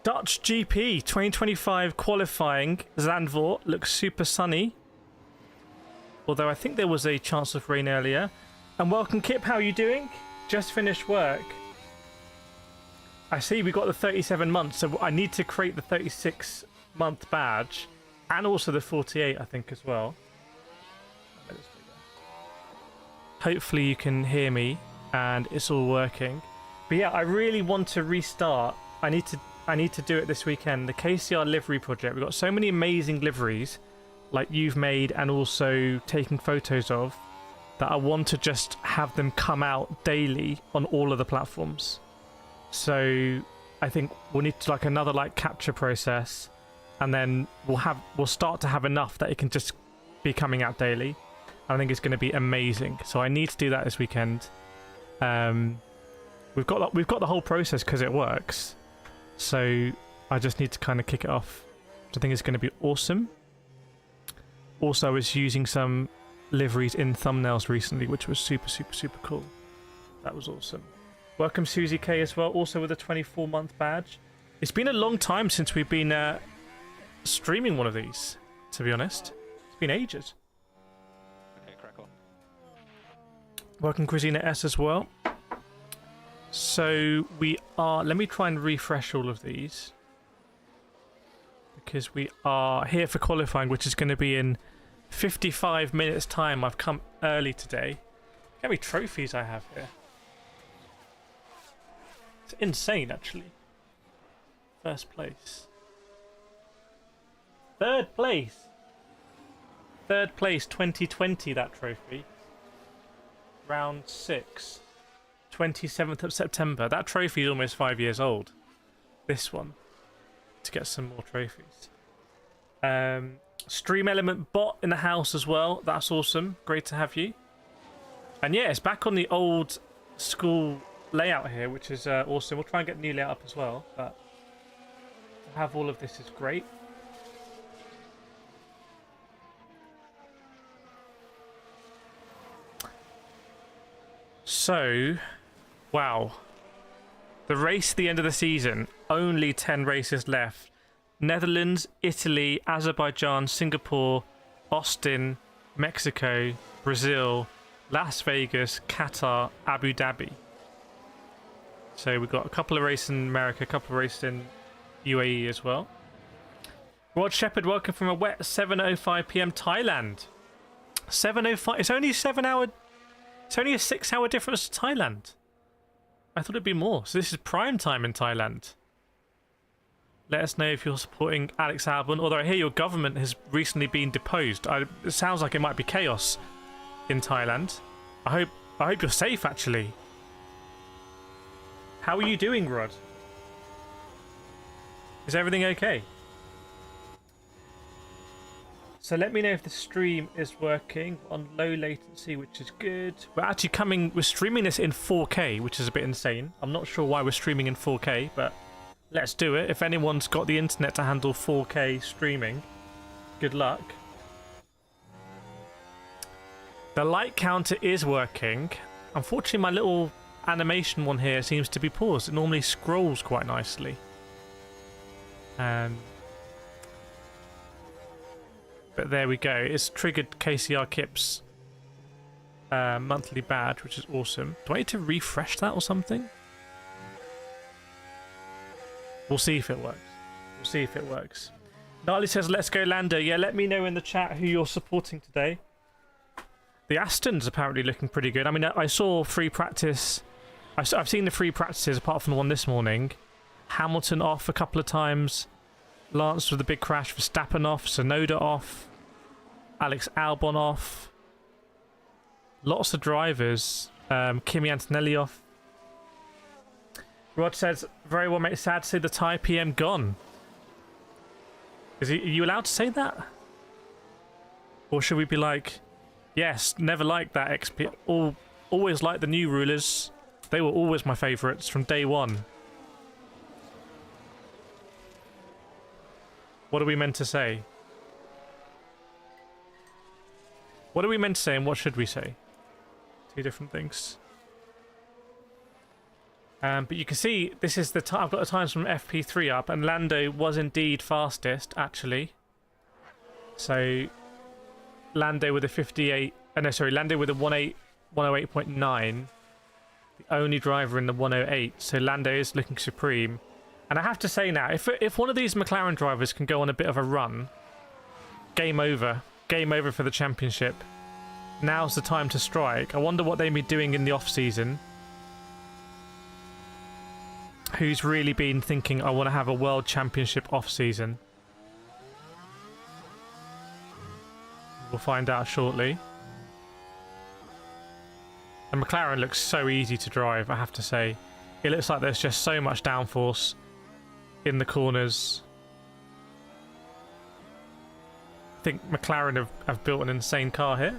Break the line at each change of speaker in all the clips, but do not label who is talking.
Dutch GP 2025 qualifying. Zandvoort looks super sunny. Although I think there was a chance of rain earlier. And welcome, Kip. How are you doing? Just finished work. I see we got the 37 months, so I need to create the 36-month badge. And also the 48, I think, as well. Hopefully you can hear me and it's all working. But yeah, I really want to restart. I need to do it this weekend. The KCR livery project. We've got so many amazing liveries like you've made and also taking photos of that I want to just have them come out daily on all of the platforms. So I think we'll need to another capture process, and then we'll start to have enough that it can just be coming out daily. I think it's going to be amazing. So I need to do that this weekend. We've got the whole process because it works. So I just need to kind of kick it off. I think it's going to be awesome. Also, I was using some liveries in thumbnails recently, which was super, super, super cool. That was awesome. Welcome, Susie K, as well, also with a 24-month badge. It's been a long time since we've been streaming one of these, to be honest. It's been ages.
Okay, crack on.
Welcome, Christina S, as well. So we are... Let me try and refresh all of these. Because we are here for qualifying, which is going to be in 55 minutes' time. I've come early today. Look how many trophies I have here. It's insane, actually. First place. Third place. Third place, 2020, that trophy. Round 6. 27th of September. That trophy is almost 5 years old. This one. To get some more trophies. Stream Element bot in the house as well. That's awesome. Great to have you. And yeah, it's back on the old school layout here, which is awesome. We'll try and get a new layout up as well. But to have all of this is great. So, wow. The race at the end of the season, only 10 races left. Netherlands, Italy, Azerbaijan, Singapore, Austin, Mexico, Brazil, Las Vegas, Qatar, Abu Dhabi. So we've got a couple of races in America, a couple of races in UAE as well. Rod Shepherd, welcome from a wet 7:05 p.m. Thailand. 7:05. It's only 7 hour. It's only a 6 hour difference to Thailand. I thought it'd be more. So this is prime time in Thailand. Let us know if you're supporting Alex Albon. Although I hear your government has recently been deposed. It sounds like it might be chaos in Thailand. I hope you're safe, actually. How are you doing, Rod? Is everything okay? So let me know if the stream is working on low latency, which is good. We're streaming this in 4K, which is a bit insane. I'm not sure why we're streaming in 4K, but let's do it. If anyone's got the internet to handle 4K streaming, good luck. The light counter is working. Unfortunately, my little animation one here seems to be paused. It normally scrolls quite nicely. But there we go. It's triggered KCR Kip's monthly badge, which is awesome. Do I need to refresh that or something? We'll see if it works. We'll see if it works. Gnarly says, let's go Lando. Yeah, let me know in the chat who you're supporting today. The Aston's apparently looking pretty good. I mean, I saw free practice. I've seen the free practices apart from the one this morning. Hamilton off a couple of times. Lance with a big crash. Verstappen off. Tsunoda off. Alex Albon off. Lots of drivers. Kimi Antonelli off. Rod says, very well, mate. Sad to see the Thai PM gone. Are you allowed to say that? Or should we be like, yes, never liked that XP. Always like the new rulers. They were always my favourites from day one. What are we meant to say? What are we meant to say and what should we say? Two different things. But you can see this is the time. I've got the times from FP3 up, and Lando was indeed fastest actually. So Lando with a 58. No, sorry, Lando with a 108.9. The only driver in the 108. So Lando is looking supreme. And I have to say now, if one of these McLaren drivers can go on a bit of a run, game over. Game over for the championship. Now's the time to strike. I wonder what they'd be doing in the off-season. Who's really been thinking, I want to have a world championship off-season? We'll find out shortly. And McLaren looks so easy to drive, I have to say. It looks like there's just so much downforce in the corners. I think McLaren have built an insane car here.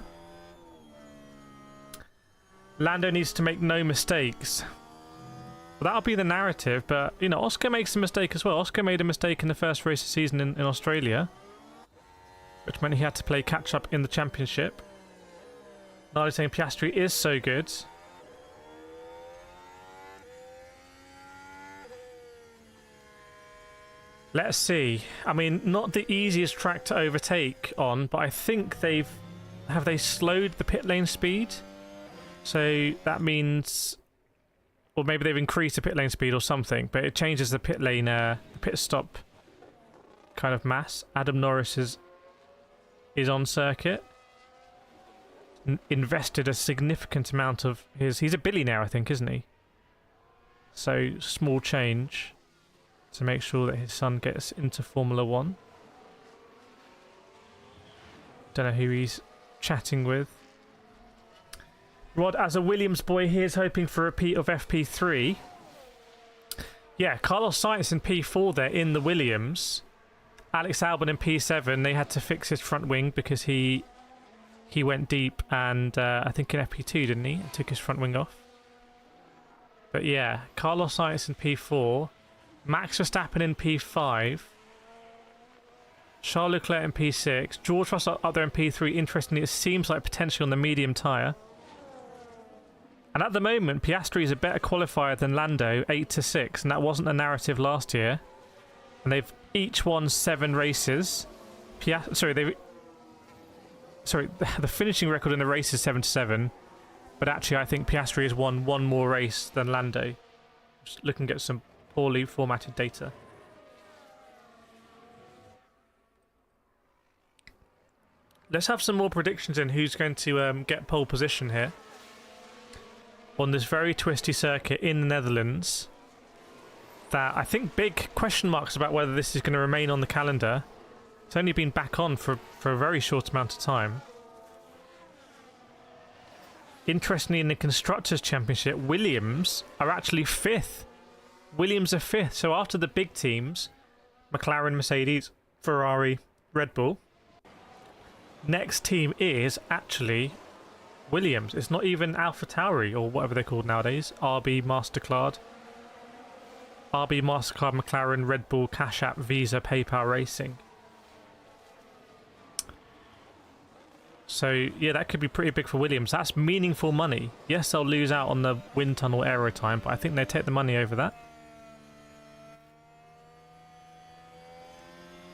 Lando needs to make no mistakes. Well, that'll be the narrative, but, you know, Oscar makes a mistake as well. Oscar made a mistake in the first race of the season in Australia, which meant he had to play catch-up in the championship. Now he's saying Piastri is so good. Let's see. I mean, not the easiest track to overtake on, but I think have they slowed the pit lane speed? So that means, or maybe they've increased the pit lane speed or something, but it changes the pit lane, the pit stop kind of mass. Adam Norris is on circuit. Invested a significant amount of he's a billionaire, I think, isn't he? So small change to make sure that his son gets into Formula 1. Don't know who he's chatting with. Rod, as a Williams boy, here's hoping for a repeat of FP3. Yeah, Carlos Sainz in P4 there in the Williams. Alex Albon in P7. They had to fix his front wing because he went deep, and I think in FP2, didn't he? And took his front wing off. But yeah, Carlos Sainz in P4. Max Verstappen in P5. Charles Leclerc in P6. George Russell up there in P3. Interestingly, it seems like potential on the medium tyre. And at the moment, Piastri is a better qualifier than Lando, 8-6, and that wasn't the narrative last year. And they've each won 7 races. The finishing record in the race is 7-7, but actually I think Piastri has won 1 more race than Lando. Just looking at some poorly formatted data. Let's have some more predictions in who's going to get pole position here on this very twisty circuit in the Netherlands. That I think big question marks about whether this is going to remain on the calendar. It's only been back on for a very short amount of time. Interestingly, in the Constructors' Championship, Williams are actually 5th. Williams are 5th. So after the big teams, McLaren, Mercedes, Ferrari, Red Bull, next team is actually Williams. It's not even AlphaTauri or whatever they're called nowadays. RB, MasterCard, McLaren, Red Bull, Cash App, Visa, PayPal Racing. So, yeah, that could be pretty big for Williams. That's meaningful money. Yes, they'll lose out on the wind tunnel aero time, but I think they take the money over that.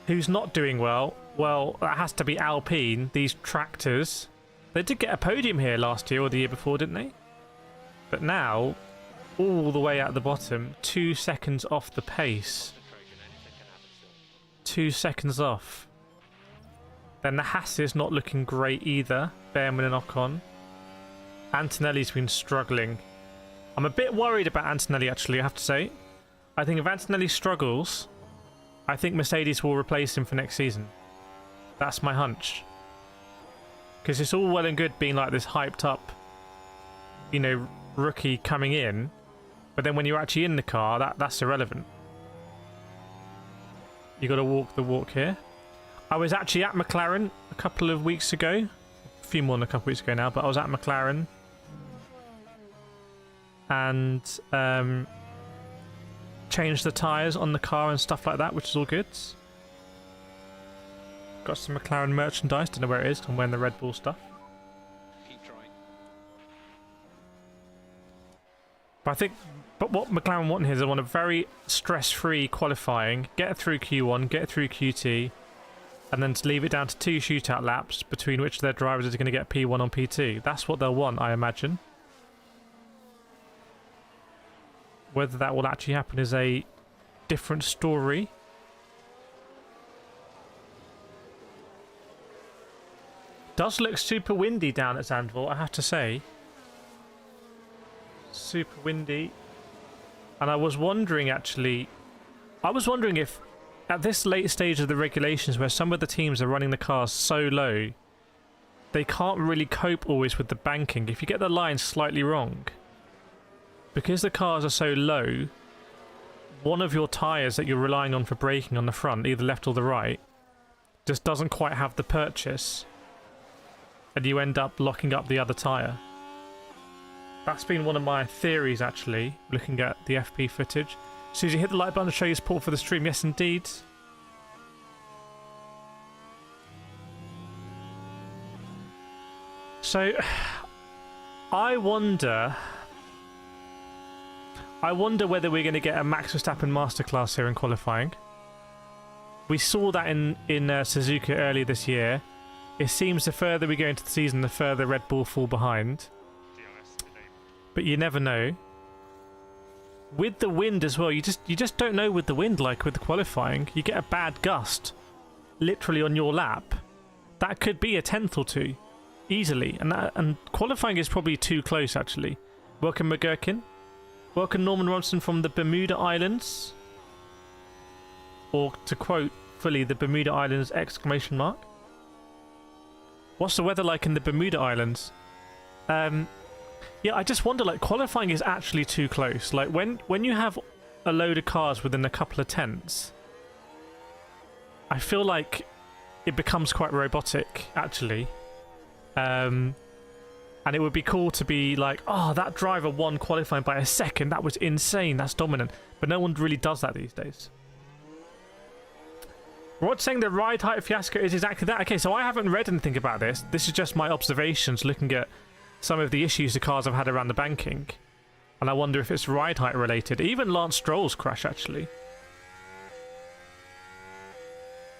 Who's not doing well? Well, that has to be Alpine. These tractors. They did get a podium here last year or the year before, didn't they? But now, all the way at the bottom, 2 seconds off the pace. 2 seconds off. Then the Haas is not looking great either. Behrman and Ocon. Antonelli's been struggling. I'm a bit worried about Antonelli, actually, I have to say. I think if Antonelli struggles, I think Mercedes will replace him for next season. That's my hunch. Because it's all well and good being like this hyped up, you know, rookie coming in. But then when you're actually in the car, that's irrelevant. You got to walk the walk here. I was actually at McLaren a couple of weeks ago. A few more than a couple of weeks ago now, but I was at McLaren. And changed the tyres on the car and stuff like that, which is all good. Got some McLaren merchandise. Don't know where it is. I'm wearing the Red Bull stuff.
Keep trying.
But I think But what McLaren want here is they want a very stress-free qualifying, get through Q1, get through QT, and then to leave it down to 2 shootout laps between which their drivers are going to get P1 on P2. That's what they'll want, I imagine. Whether that will actually happen is a different story. Does look super windy down at Zandvoort, I have to say. Super windy. And I was wondering if at this late stage of the regulations where some of the teams are running the cars so low, they can't really cope always with the banking. If you get the line slightly wrong, because the cars are so low, one of your tyres that you're relying on for braking on the front, either left or the right, just doesn't quite have the purchase, and you end up locking up the other tyre. That's been one of my theories, actually, looking at the FP footage. Susie, hit the like button to show your support for the stream. Yes, indeed. So, I wonder whether we're going to get a Max Verstappen masterclass here in qualifying. We saw that in Suzuka earlier this year. It seems the further we go into the season, the further Red Bull fall behind. But you never know. With the wind as well, you just don't know with the wind, like with the qualifying. You get a bad gust, literally on your lap. That could be a tenth or two, easily. And qualifying is probably too close, actually. Welcome, McGurkin. Welcome, Norman Robinson from the Bermuda Islands. Or to quote fully, the Bermuda Islands exclamation mark. What's the weather like in the Bermuda Islands? Yeah, I just wonder, like, qualifying is actually too close. Like, when you have a load of cars within a couple of tenths, I feel like it becomes quite robotic, actually. And it would be cool to be like, oh, that driver won qualifying by a second. That was insane. That's dominant. But no one really does that these days. Rod's saying the ride height fiasco is exactly that. Okay, so I haven't read anything about this. This is just my observations looking at some of the issues the cars have had around the banking. And I wonder if it's ride height related. Even Lance Stroll's crash, actually.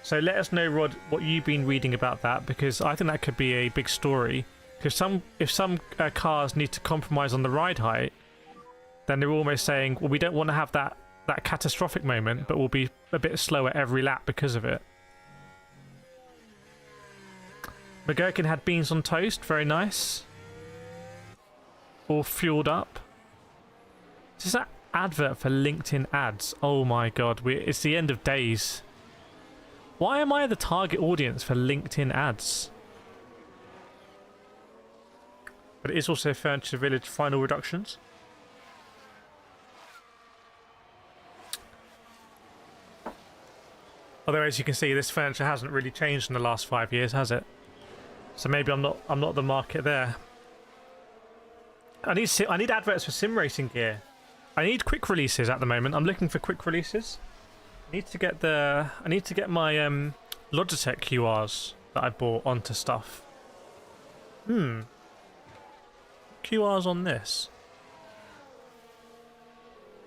So let us know, Rod, what you've been reading about that, because I think that could be a big story. Because if some cars need to compromise on the ride height, then they're almost saying, well, we don't want to have that catastrophic moment, but we'll be a bit slower every lap because of it. McGurkin had beans on toast, very nice. All fueled up. This is that advert for LinkedIn ads. Oh my god, it's the end of days. Why am I the target audience for LinkedIn ads? But it is also Furniture Village final reductions. Although, as you can see, this furniture hasn't really changed in the last 5 years, has it? So maybe I'm not the market there. I need adverts for sim racing gear. I need quick releases at the moment. I'm looking for quick releases. I need to get my Logitech QRs that I bought onto stuff. QRs on this.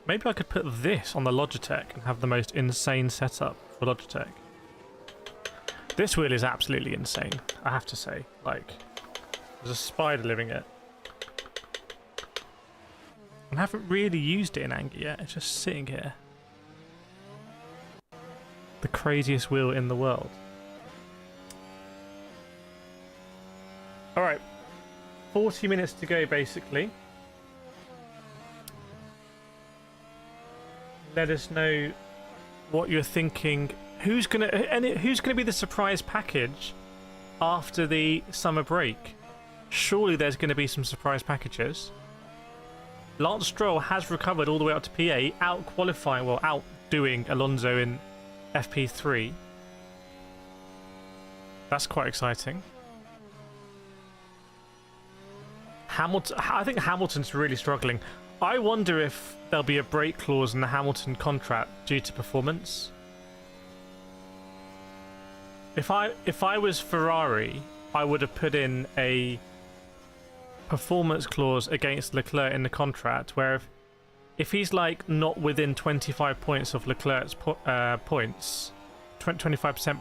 Maybe I could put this on the Logitech and have the most insane setup for Logitech. This wheel is absolutely insane, I have to say. Like, there's a spider living it. I haven't really used it in anger yet, it's just sitting here. The craziest wheel in the world. Alright, 40 minutes to go basically. Let us know what you're thinking. Who's gonna be the surprise package after the summer break? Surely there's gonna be some surprise packages. Lance Stroll has recovered all the way up to P8, outdoing Alonso in FP3. That's quite exciting. I think Hamilton's really struggling. I wonder if there'll be a break clause in the Hamilton contract due to performance. If I was Ferrari, I would have put in a performance clause against Leclerc in the contract, where if he's like not within 25 points of Leclerc's points, 25%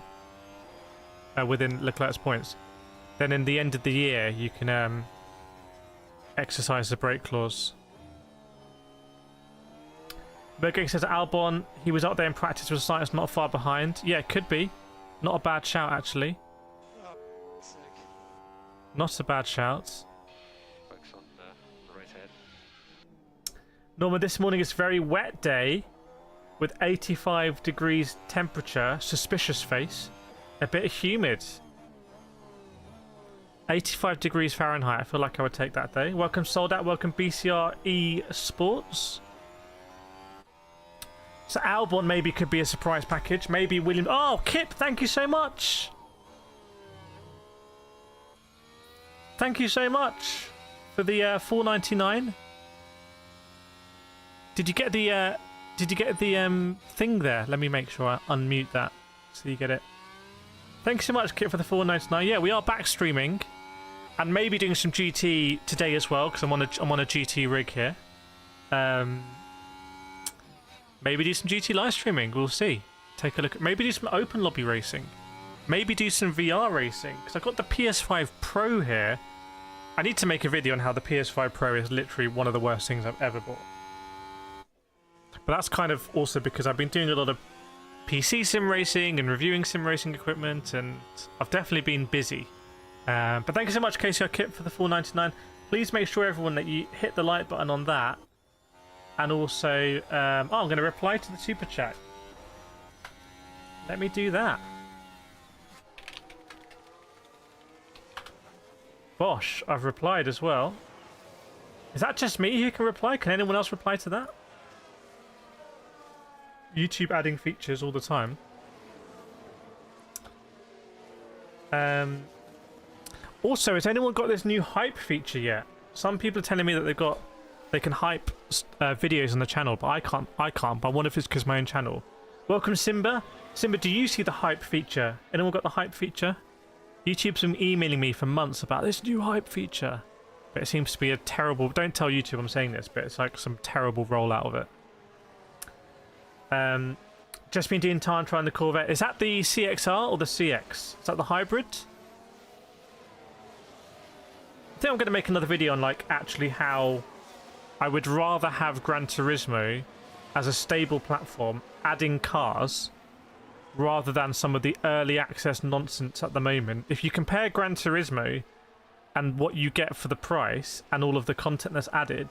within Leclerc's points, then in the end of the year you can exercise the brake clause. Berger says Albon, he was up there in practice with Sainz, not far behind. Yeah, it could be. Not a bad shout, actually.
Oh, sick.
Not a bad shout.
Focus on the race ahead.
Norman, this morning is a very wet day with 85 degrees temperature, suspicious face, a bit humid. 85 degrees Fahrenheit, I feel like I would take that day. Welcome Sold Out, welcome BCR Esports. So Albon maybe could be a surprise package. Maybe William... Oh, Kip, thank you so much. Thank you so much for the $4.99. Did you get the thing there? Let me make sure I unmute that so you get it. Thanks so much, Kip, for the $4.99. Yeah, we are back streaming and maybe doing some GT today as well because I'm on a GT rig here. Maybe do some GT live streaming. We'll see. Take a look. Maybe do some open lobby racing. Maybe do some VR racing because I've got the PS5 Pro here. I need to make a video on how the PS5 Pro is literally one of the worst things I've ever bought. But that's kind of also because I've been doing a lot of PC sim racing and reviewing sim racing equipment, and I've definitely been busy. But thank you so much, KCR Kip, for the $4.99. Please make sure, everyone, that you hit the like button on that. And also, I'm going to reply to the super chat. Let me do that. Bosh, I've replied as well. Is that just me who can reply? Can anyone else reply to that? YouTube adding features all the time. Also, has anyone got this new hype feature yet? Some people are telling me that they can hype videos on the channel, but I can't. But I wonder if it's because my own channel. Welcome, Simba. Simba, do you see the hype feature? Anyone got the hype feature? YouTube's been emailing me for months about this new hype feature, but it seems to be a terrible... Don't tell YouTube I'm saying this, but it's like some terrible rollout of it. Just been doing time trying the Corvette. Is that the CXR or the CX? Is that the hybrid? I think I'm going to make another video on like actually how I would rather have Gran Turismo as a stable platform, adding cars, rather than some of the early access nonsense at the moment. If you compare Gran Turismo and what you get for the price and all of the content that's added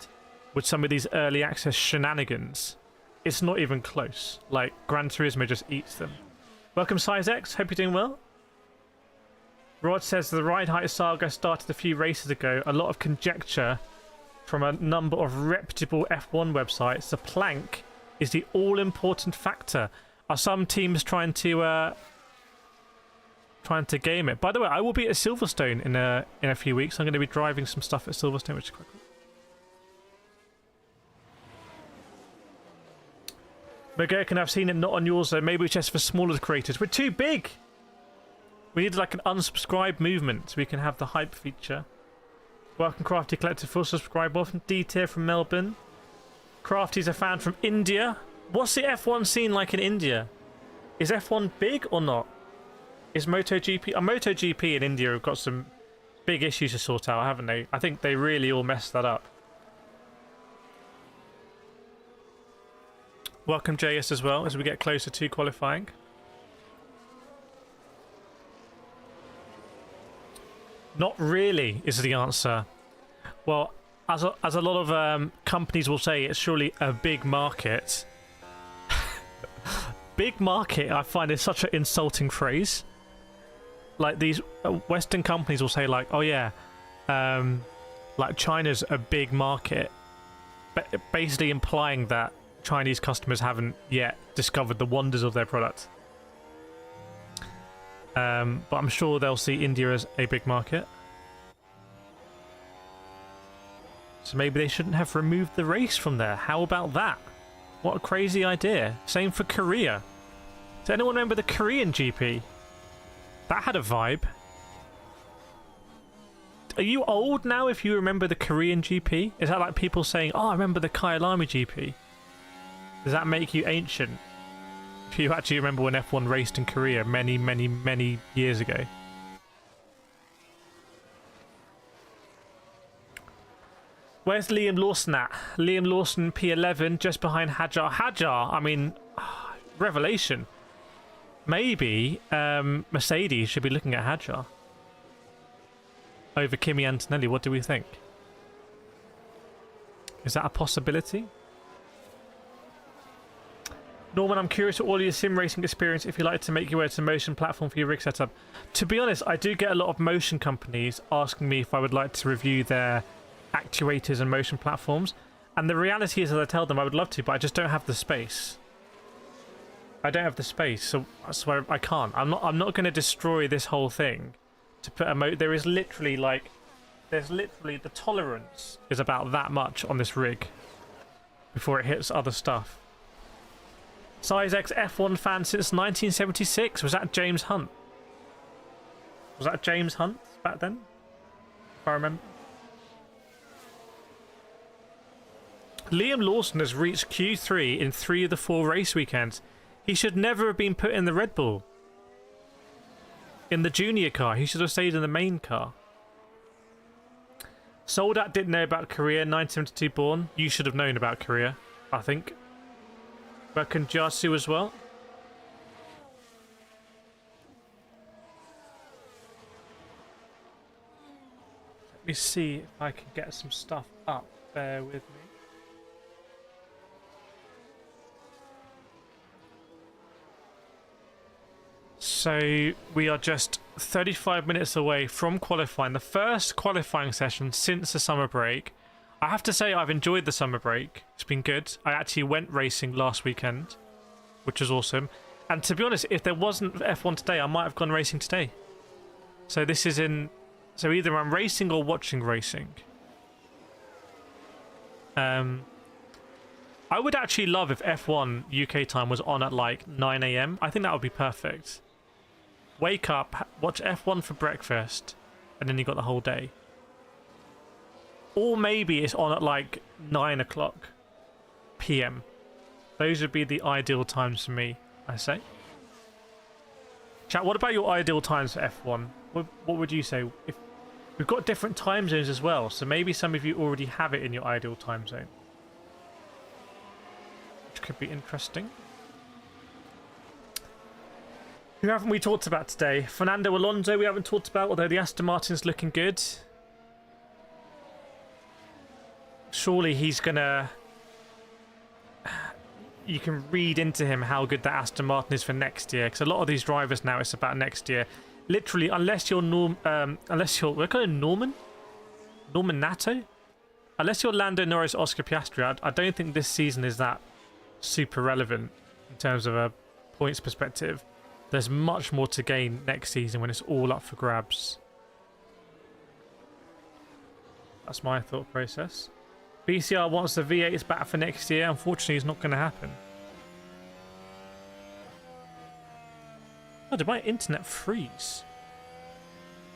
with some of these early access shenanigans, it's not even close. Like, Gran Turismo just eats them. Welcome, Size X. Hope you're doing well. Rod says the ride height saga started a few races ago. A lot of conjecture from a number of reputable F1 websites. The plank is the all-important factor. Are some teams trying to game it? By the way, I will be at Silverstone in a few weeks. I'm going to be driving some stuff at Silverstone, which is quite cool. McGurkin, I've seen it not on yours though. Maybe it's just for smaller creators. We're too big. We need like an unsubscribe movement so we can have the hype feature. Welcome, Crafty Collective, full subscribe. Welcome, D-Tier from Melbourne. Crafty's a fan from India. What's the F1 scene like in India? Is F1 big or not? Is MotoGP... MotoGP in India have got some big issues to sort out, haven't they? I think they really all messed that up. Welcome, JS, as well, as we get closer to qualifying. Not really is the answer. Well, as a lot of companies will say, it's surely a big market. Big market, I find, is such an insulting phrase. Like, these Western companies will say, like, oh yeah, like China's a big market, but basically implying that Chinese customers haven't yet discovered the wonders of their product. But I'm sure they'll see India as a big market. So maybe they shouldn't have removed the race from there. How about that? What a crazy idea. Same for Korea. Does anyone remember the Korean GP? That had a vibe. Are you old now if you remember the Korean GP? Is that like people saying, oh, I remember the Kyalami GP? Does that make you ancient? If you actually remember when F1 raced in Korea many, many, many years ago. Where's Liam Lawson at? Liam Lawson P11 just behind Hajar. Hajar, I mean, revelation. Maybe Mercedes should be looking at Hajar over Kimi Antonelli. What do we think? Is that a possibility? Norman, I'm curious what all your sim racing experience if you like to make your way to motion platform for your rig setup. To be honest, I do get a lot of motion companies asking me if I would like to review their actuators and motion platforms, and the reality is that I tell them I would love to, but I just don't have the space. I don't have the space, so I swear I can't. I'm not going to destroy this whole thing to put a there is literally the tolerance is about that much on this rig before it hits other stuff. Size X F1 fan since 1976. Was that James Hunt? Was that James Hunt back then? If I remember. Liam Lawson has reached Q3 in 3 of the 4 race weekends. He should never have been put in the Red Bull. In the junior car. He should have stayed in the main car. Soldat didn't know about Korea, 1972 born. You should have known about Korea, I think. Berkan Jasu as well. Let me see if I can get some stuff up. Bear with me. So we are just 35 minutes away from qualifying. The first qualifying session since the summer break. I have to say I've enjoyed the summer break. It's been good. I actually went racing last weekend, which was awesome. And to be honest, if there wasn't F1 today, I might have gone racing today. So this is in... So either I'm racing or watching racing. I would actually love if F1 UK time was on at like 9 AM. I think that would be perfect. Wake up, watch F1 for breakfast, and then you got the whole day. Or maybe it's on at like 9 o'clock PM. Those would be the ideal times for me, I say. Chat, what about your ideal times for F1? What would you say? If we've got different time zones as well, so maybe some of you already have it in your ideal time zone. Which could be interesting. Who haven't we talked about today? Fernando Alonso we haven't talked about, although the Aston Martin's looking good. Surely he's gonna... You can read into him how good that Aston Martin is for next year, because a lot of these drivers now it's about next year. Literally, unless you're we're calling Norman Nato. Unless you're Lando Norris, Oscar Piastri, I don't think this season is that super relevant in terms of a points perspective. There's much more to gain next season when it's all up for grabs. That's my thought process. BCR wants the V8s back for next year. Unfortunately, it's not going to happen. Oh, did my internet freeze?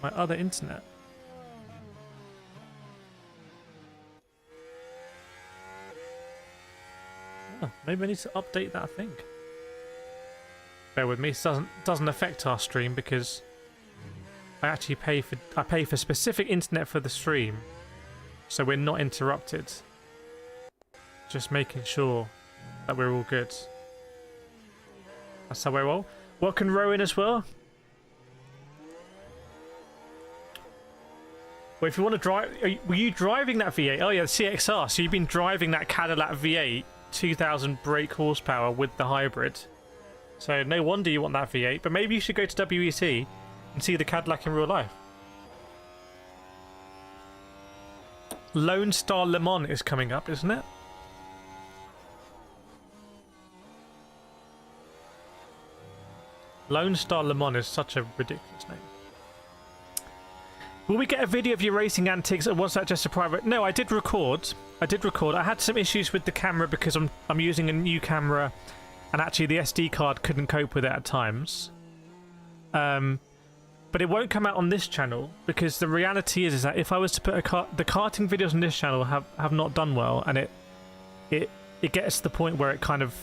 My other internet. Oh, maybe I need to update that thing. Bear with me. It doesn't affect our stream because I actually pay for specific internet for the stream, so we're not interrupted. Just making sure that we're all good. That's how we're all. Welcome Rowan as well. Well, if you want to drive, were you driving that V8? Oh yeah, the CXR. So you've been driving that Cadillac V8, 2000 brake horsepower with the hybrid. So no wonder you want that V8, but maybe you should go to WEC and see the Cadillac in real life. Lone Star Le Mans is coming up, isn't it? Lone Star Le Mans is such a ridiculous name. Will we get a video of your racing antics, or was that just a private? No, I did record. I had some issues with the camera because I'm using a new camera, and actually the SD card couldn't cope with it at times. But but it won't come out on this channel because the reality is that if I was to put the karting videos on this channel have not done well, and it gets to the point where it kind of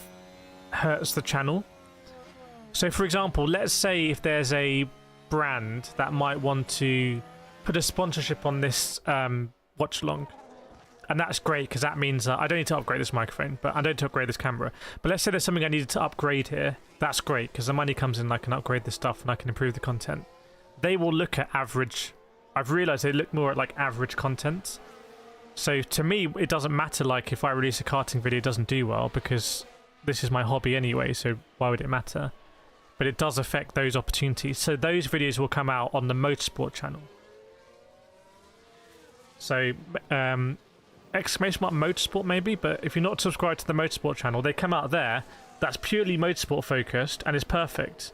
hurts the channel. So for example, let's say if there's a brand that might want to put a sponsorship on this watchalong, and that's great because that means I don't need to upgrade this microphone, but I don't need to upgrade this camera. But let's say there's something I needed to upgrade here. That's great because the money comes in and I can upgrade this stuff and I can improve the content. They will look at average. I've realized they look more at like average content. So to me, it doesn't matter like if I release a karting video it doesn't do well because this is my hobby anyway, so why would it matter? But it does affect those opportunities. So those videos will come out on the Motorsport channel. So exclamation mark Motorsport maybe, but if you're not subscribed to the Motorsport channel, they come out there. That's purely Motorsport focused and is perfect.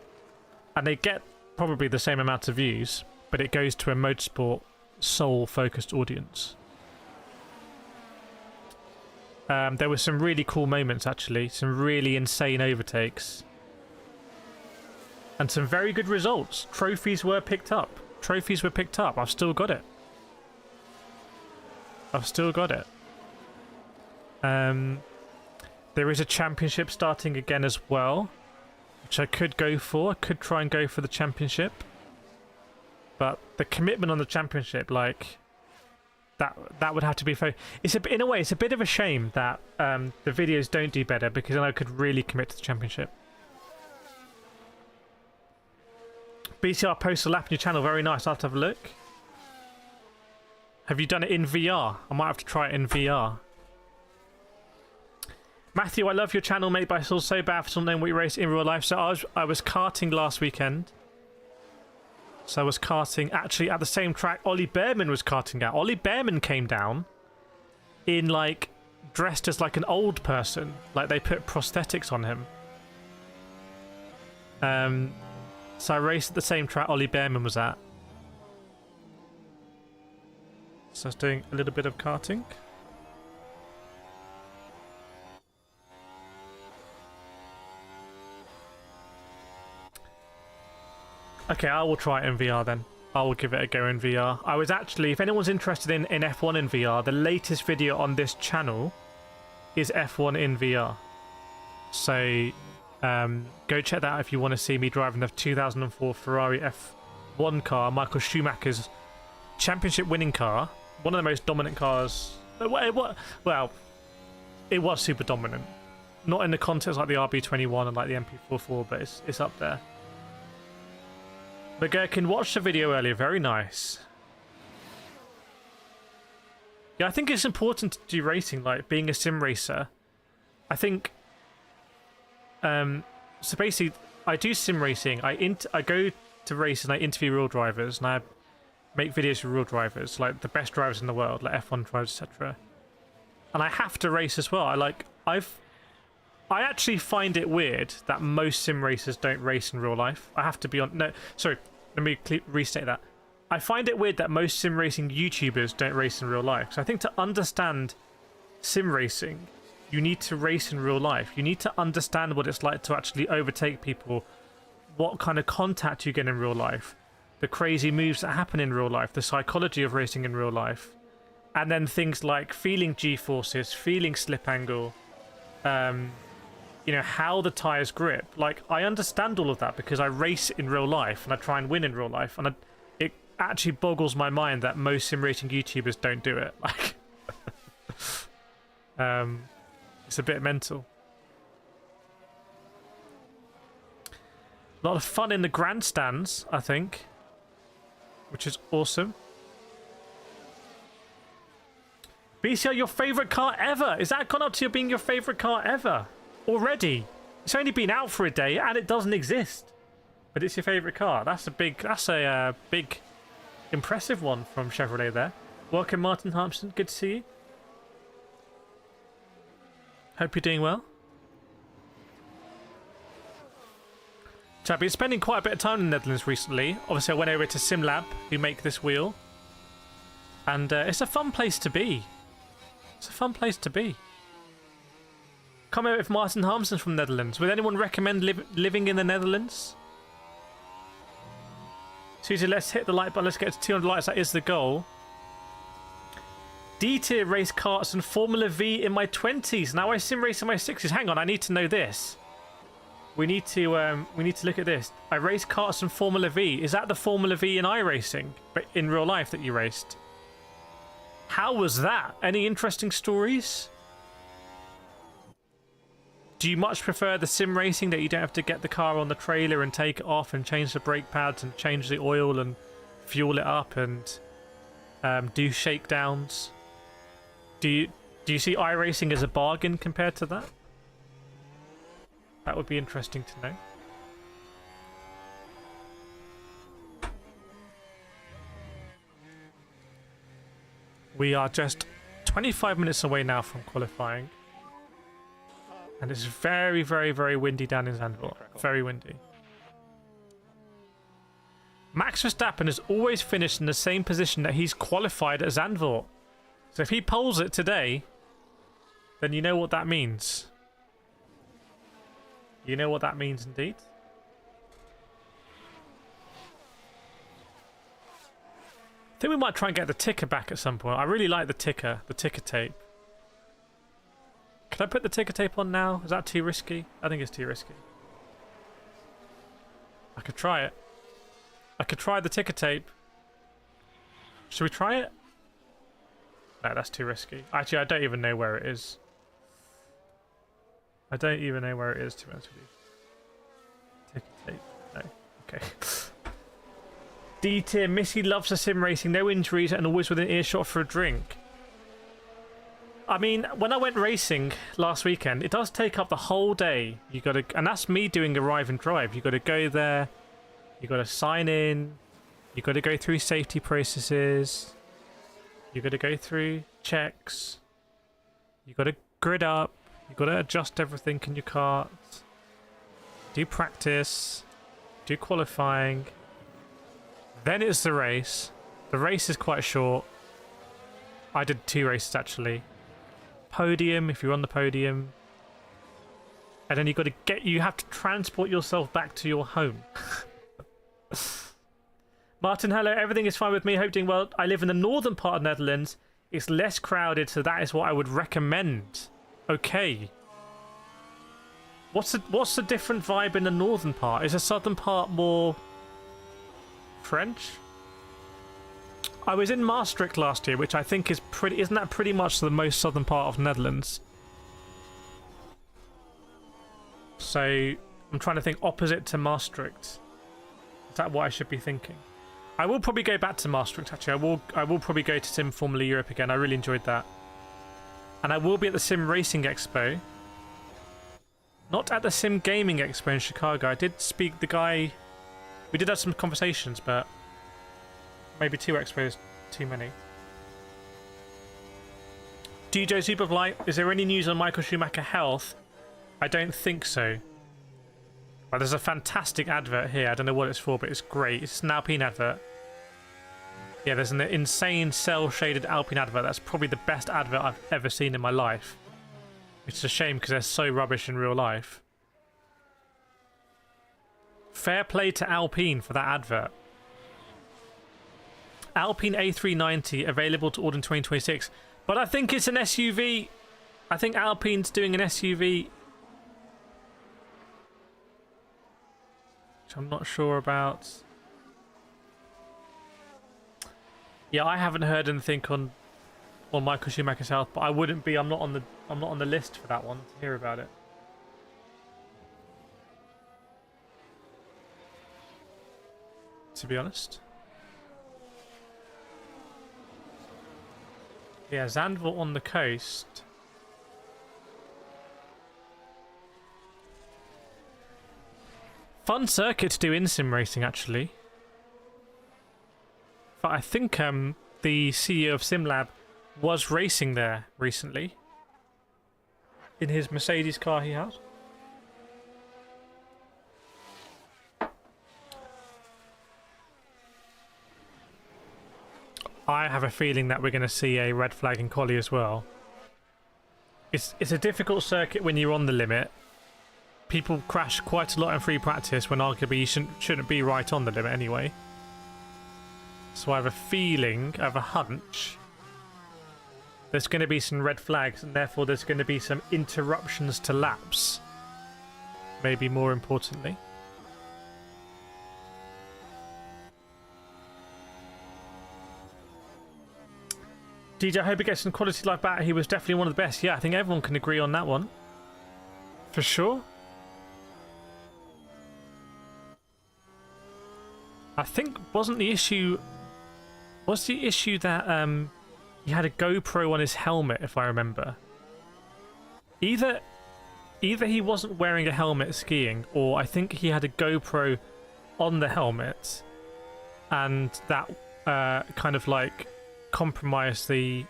And they get probably the same amount of views, but it goes to a Motorsport sole focused audience. There were some really cool moments actually, some really insane overtakes. And some very good results. Trophies were picked up. Trophies were picked up. I've still got it. I've still got it. There is a championship starting again as well, which I could go for. I could try and go for the championship. But the commitment on the championship, like, that would have to be... in a way, it's a bit of a shame that the videos don't do better because then I could really commit to the championship. BCR posts a lap on your channel. Very nice. I'll have to have a look. Have you done it in VR? I might have to try it in VR. Matthew, I love your channel, mate, but I feel so bad for not knowing what you race in real life. So I was karting last weekend. So I was karting actually at the same track Ollie Behrman was karting at. Ollie Behrman came down in like dressed as like an old person. Like they put prosthetics on him. So I raced at the same track Ollie Behrman was at. So I was doing a little bit of karting. Okay, I will try it in VR then. I will give it a go in VR. I was actually, if anyone's interested in F1 in VR, the latest video on this channel is F1 in VR. So go check that out if you want to see me driving the 2004 Ferrari F1 car, Michael Schumacher's championship winning car. One of the most dominant cars. Well, it was super dominant. Not in the context like the RB21 and like the MP44, but it's up there. But Gherkin watched the video earlier. Very nice. Yeah, I think it's important to do racing, like being a sim racer. I think... so basically, I do sim racing. I go to race and I interview real drivers, and I make videos for real drivers, like the best drivers in the world, like F1 drivers, etc. And I have to race as well. I actually find it weird that most sim racers don't race in real life. I have to be on... No, sorry, let me restate that. I find it weird that most sim racing YouTubers don't race in real life. So I think to understand sim racing, you need to race in real life. You need to understand what it's like to actually overtake people, what kind of contact you get in real life, the crazy moves that happen in real life, the psychology of racing in real life, and then things like feeling G-forces, feeling slip angle, you know, how the tires grip. Like, I understand all of that because I race in real life and I try and win in real life, and it actually boggles my mind that most sim racing YouTubers don't do it. Like, it's a bit mental. A lot of fun in the grandstands, I think, which is awesome. BCR, your favourite car ever? Is that gone up to being your favourite car ever? Already? It's only been out for a day and it doesn't exist. But it's your favourite car. That's a big, impressive one from Chevrolet there. Welcome, Martin Hampson. Good to see you. Hope you're doing well. So I've been spending quite a bit of time in the Netherlands recently. Obviously, I went over to SimLab, who make this wheel. And it's a fun place to be. It's a fun place to be. Come over with Martin Harmson from the Netherlands. Would anyone recommend living in the Netherlands? Susie, let's hit the like button. Let's get to 200 likes. That is the goal. D-tier race karts and Formula V in my 20s. Now I sim race in my 60s. Hang on, I need to know this. We need to look at this. I race karts and Formula V. Is that the Formula V in iRacing, but in real life that you raced? How was that? Any interesting stories? Do you much prefer the sim racing that you don't have to get the car on the trailer and take it off and change the brake pads and change the oil and fuel it up and do shakedowns? Do you see iRacing as a bargain compared to that? That would be interesting to know. We are just 25 minutes away now from qualifying. And it's very, very, very windy down in Zandvoort. Very windy. Max Verstappen has always finished in the same position that he's qualified at Zandvoort. So if he poles it today, then you know what that means. You know what that means indeed. I think we might try and get the ticker back at some point. I really like the ticker tape. Can I put the ticker tape on now? Is that too risky? I think it's too risky. I could try it. I could try the ticker tape. Should we try it? No, that's too risky. Actually, I don't even know where it is. I don't even know where it is, to be honest with you. Ticker tape. No. Okay. D tier. Missy loves the sim racing. No injuries and always within earshot for a drink. I mean, when I went racing last weekend, it does take up the whole day. You got to, and that's me doing arrive and drive. You got to go there. You got to sign in. You got to go through safety processes. You got to go through checks. You got to grid up. You got to adjust everything in your cart. Do practice. Do qualifying. Then it's the race. The race is quite short. I did 2 races actually. Podium, if you're on the podium. And then you have to transport yourself back to your home. Martin, hello. Everything is fine with me. Hope doing well. I live in the northern part of Netherlands. It's less crowded, so that is what I would recommend. Okay. What's the different vibe in the northern part? Is the southern part more French? I was in Maastricht last year, which I think is pretty... Isn't that pretty much the most southern part of the Netherlands? So, I'm trying to think opposite to Maastricht. Is that what I should be thinking? I will probably go back to Maastricht, actually. I will probably go to Sim Formula Europe again. I really enjoyed that. And I will be at the Sim Racing Expo. Not at the Sim Gaming Expo in Chicago. I did speak the guy... We did have some conversations, but... Maybe 2 expos too many. DJ Superfly, is there any news on Michael Schumacher health? I don't think so. Well, there's a fantastic advert here. I don't know what it's for, but it's great. It's an Alpine advert. Yeah, there's an insane cell-shaded Alpine advert. That's probably the best advert I've ever seen in my life. It's a shame because they're so rubbish in real life. Fair play to Alpine for that advert. Alpine A390 available to order in 2026. But I think it's an SUV. I think Alpine's doing an SUV. Which I'm not sure about. Yeah, I haven't heard anything on Michael Schumacher's health, but I wouldn't be. I'm not on the list for that one to hear about it. To be honest. Yeah, Zandvoort on the coast. Fun circuit to do in sim racing, actually. But I think the CEO of SimLab was racing there recently. In his Mercedes car he has. I have a feeling that we're going to see a red flag in quali as well. It's a difficult circuit when you're on the limit. People crash quite a lot in free practice when arguably you shouldn't be right on the limit anyway. So I have a feeling, I have a hunch, there's going to be some red flags, and therefore there's going to be some interruptions to laps. Maybe more importantly. DJ, I hope he gets some quality life back. He was definitely one of the best. Yeah, I think everyone can agree on that one. For sure. I think wasn't the issue... What's the issue that he had a GoPro on his helmet, if I remember? Either he wasn't wearing a helmet skiing, or I think he had a GoPro on the helmet, and that kind of like compromised the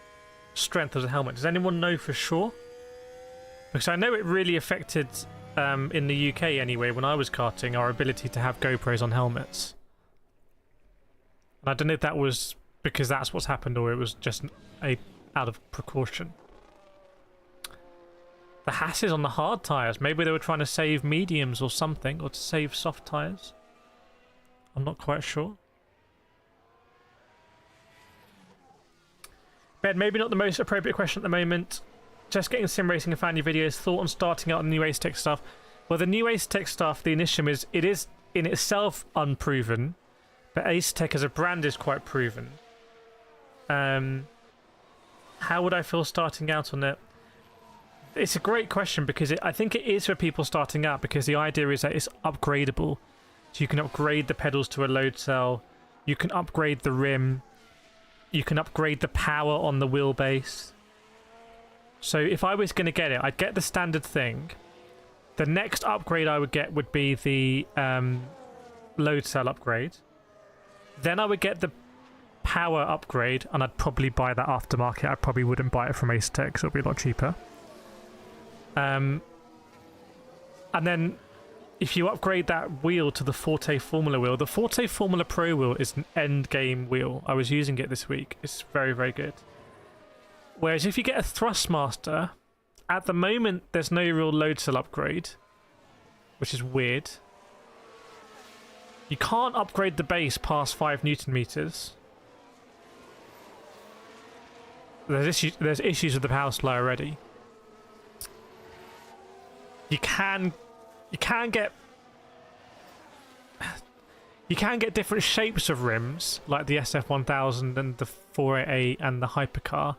strength of the helmet. Does anyone know for sure? Because I know it really affected, in the UK anyway, when I was karting, our ability to have GoPros on helmets. And I don't know if that was because that's what's happened, or it was just out of precaution. The Haas is on the hard tyres. Maybe they were trying to save mediums or something, or to save soft tyres. I'm not quite sure. Ben, maybe not the most appropriate question at the moment. Just getting sim racing and found your videos. Thought on starting out on the new Ace Tech stuff. Well, the new Ace Tech stuff, the Initium it is in itself unproven, but Ace Tech as a brand is quite proven. How would I feel starting out on it? It's a great question, because I think it is for people starting out, because the idea is that it's upgradable. So you can upgrade the pedals to a load cell, you can upgrade the rim, you can upgrade the power on the wheelbase. So if I was going to get it, I'd get the standard thing. The next upgrade I would get would be the load cell upgrade. Then I would get the power upgrade, and I'd probably buy that aftermarket. I probably wouldn't buy it from Ace Tech, because it'll be a lot cheaper. And then if you upgrade that wheel to the Forte Formula wheel, the Forte Formula Pro wheel is an end game wheel. I was using it this week. It's very, very good. Whereas if you get a Thrustmaster, at the moment there's no real load cell upgrade, which is weird. You can't upgrade the base past 5 Newton meters. There's issues with the power supply already. You can get different shapes of rims, like the SF1000 and the 488 and the Hypercar,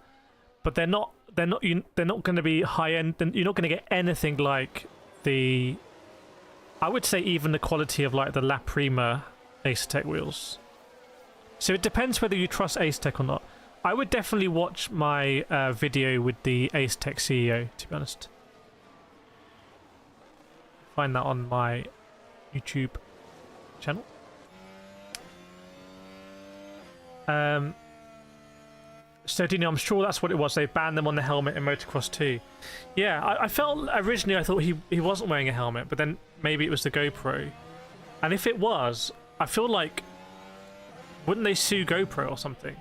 but they're not going to be high end. You're not going to get anything like the, I would say, even the quality of like the La Prima Ace Tech wheels. So it depends whether you trust Ace Tech or not. I would definitely watch my video with the Ace Tech CEO, to be honest. Find that on my YouTube channel. So Dino, I'm sure that's what it was. They banned them on the helmet in Motocross 2. Yeah, I felt originally I thought he wasn't wearing a helmet, but then maybe it was the GoPro. And if it was, I feel like, wouldn't they sue GoPro or something?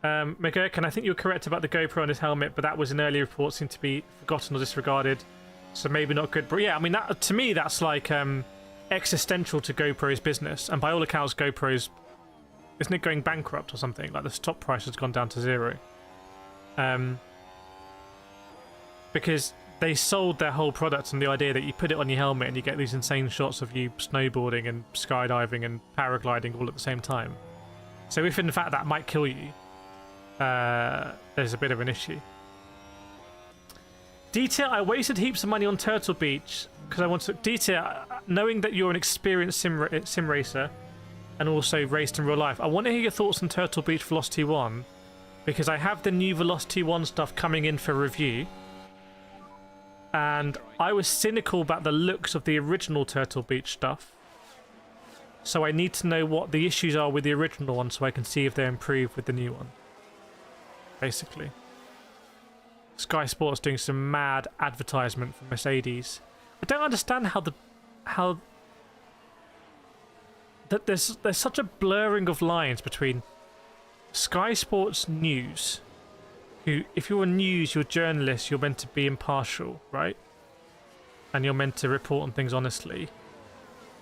McGurkin, I think you're correct about the GoPro on his helmet, but that was in early reports, seemed to be forgotten or disregarded, so maybe not good. But yeah, I mean, that to me, that's like existential to GoPro's business, and by all accounts, GoPro's, isn't it going bankrupt or something? Like the stock price has gone down to 0, because they sold their whole product on the idea that you put it on your helmet and you get these insane shots of you snowboarding and skydiving and paragliding all at the same time. So if in fact that might kill you, there's a bit of an issue. Detail, I wasted heaps of money on Turtle Beach because I want to... Detail, knowing that you're an experienced sim racer and also raced in real life, I want to hear your thoughts on Turtle Beach Velocity 1, because I have the new Velocity 1 stuff coming in for review, and I was cynical about the looks of the original Turtle Beach stuff, so I need to know what the issues are with the original one so I can see if they're improved with the new one. Basically. Sky Sports doing some mad advertisement for Mercedes. I don't understand how that there's such a blurring of lines between Sky Sports News, who, if you're a news, you're a journalist, you're meant to be impartial, right? And you're meant to report on things honestly.